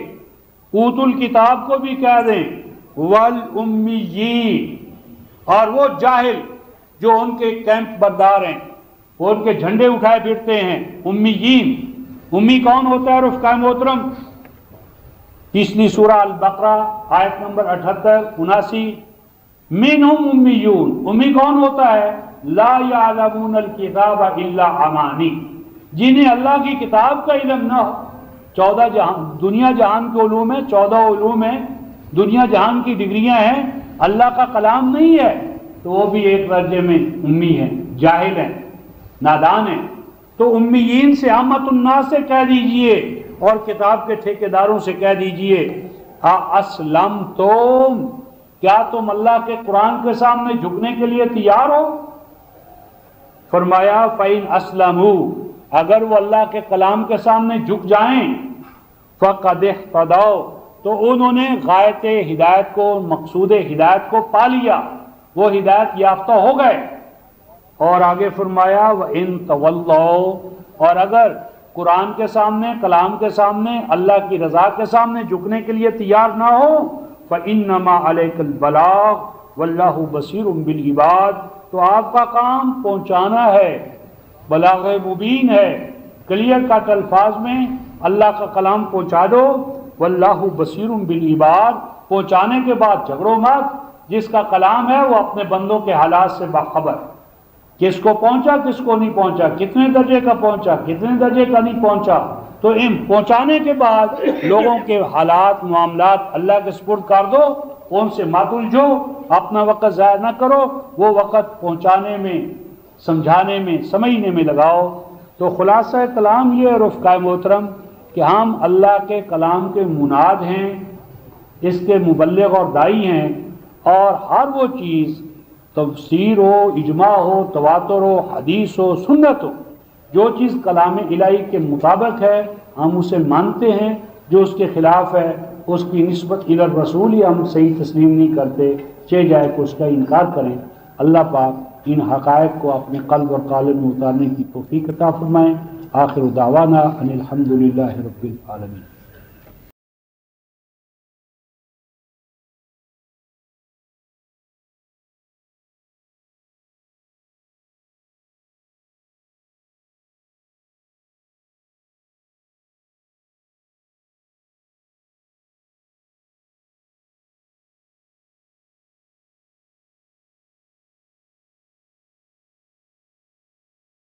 اوت الکتاب کو بھی کہہ دیں، وَالْأُمِّيِّينَ، اور وہ جاہل جو ان کے کیمپ بردار ہیں، وہ ان کے جھنڈے اٹھائے پھرتے ہیں، امیین۔ امی کون ہوتا ہے رفقائے محترم؟ تیسری سورہ البقرہ آیت نمبر 78 79، منہم امیون، امی کون ہوتا ہے؟ لا یعلمون الکتاب الا امانی، جنہیں اللہ کی کتاب کا علم نہ ہو۔ 14 جہان، دنیا جہان کے علوم ہیں، 14 علوم ہیں، دنیا جہان کی ڈگریاں ہیں، اللہ کا کلام نہیں ہے تو وہ بھی ایک درجے میں امی ہیں، جاہل ہیں، نادان ہیں۔ تو امیین سے عامت الناس سے کہہ دیجئے اور کتاب کے ٹھیکیداروں سے کہہ دیجئے اسلمتم، کیا تم اللہ کے قرآن کے سامنے جھکنے کے لیے تیار ہو؟ فرمایا فَإِنْ أَسْلَمُوا، اگر وہ اللہ کے کلام کے سامنے جھک جائیں، فَقَدْ اهْتَدَوْا، تو انہوں نے غایت ہدایت کو، مقصود ہدایت کو پا لیا، وہ ہدایت یافتہ ہو گئے۔ اور آگے فرمایا وَإِن تَوَلَّوْا، اور اگر قرآن کے سامنے، کلام کے سامنے، اللہ کی رضا کے سامنے جھکنے کے لیے تیار نہ ہو، فَإِنَّمَا عَلَيْكَ الْبَلَاغُ وَاللَّهُ بَصِيرٌ بِالْعِبَادِ، تو آپ کا کام پہنچانا ہے، بلاغ مبین ہے، کلیئر کٹ الفاظ میں اللہ کا کلام پہنچا دو۔ وَاللَّهُ بَصِيرٌ بِالْعِبَادِ، پہنچانے کے بعد جھگڑو مت، جس کا کلام ہے وہ اپنے بندوں کے حالات سے باخبر، کس کو پہنچا کس کو نہیں پہنچا، کتنے درجے کا پہنچا کتنے درجے کا نہیں پہنچا۔ تو ان پہنچانے کے بعد لوگوں کے حالات معاملات اللہ کے سپرد کر دو، ان سے مت الجھو، اپنا وقت ضائع نہ کرو، وہ وقت پہنچانے میں، سمجھانے میں، سمجھنے میں لگاؤ۔ تو خلاصہ کلام یہ ہے رفقائے محترم کہ ہم اللہ کے کلام کے مناد ہیں، اس کے مبلغ اور داعی ہیں، اور ہر وہ چیز تفسیر ہو، اجماع ہو، تواتر ہو، حدیث ہو، سنت ہو، جو چیز کلام الہی کے مطابق ہے ہم اسے مانتے ہیں، جو اس کے خلاف ہے اس کی نسبت الی الرسول ہی ہم صحیح تسلیم نہیں کرتے، چہ جائے کہ اس کا انکار کریں۔ اللہ پاک ان حقائق کو اپنے قلب اور قالب میں اتارنے کی توفیق عطا فرمائیں۔ آخر دعوانا ان الحمدللہ رب العالمین۔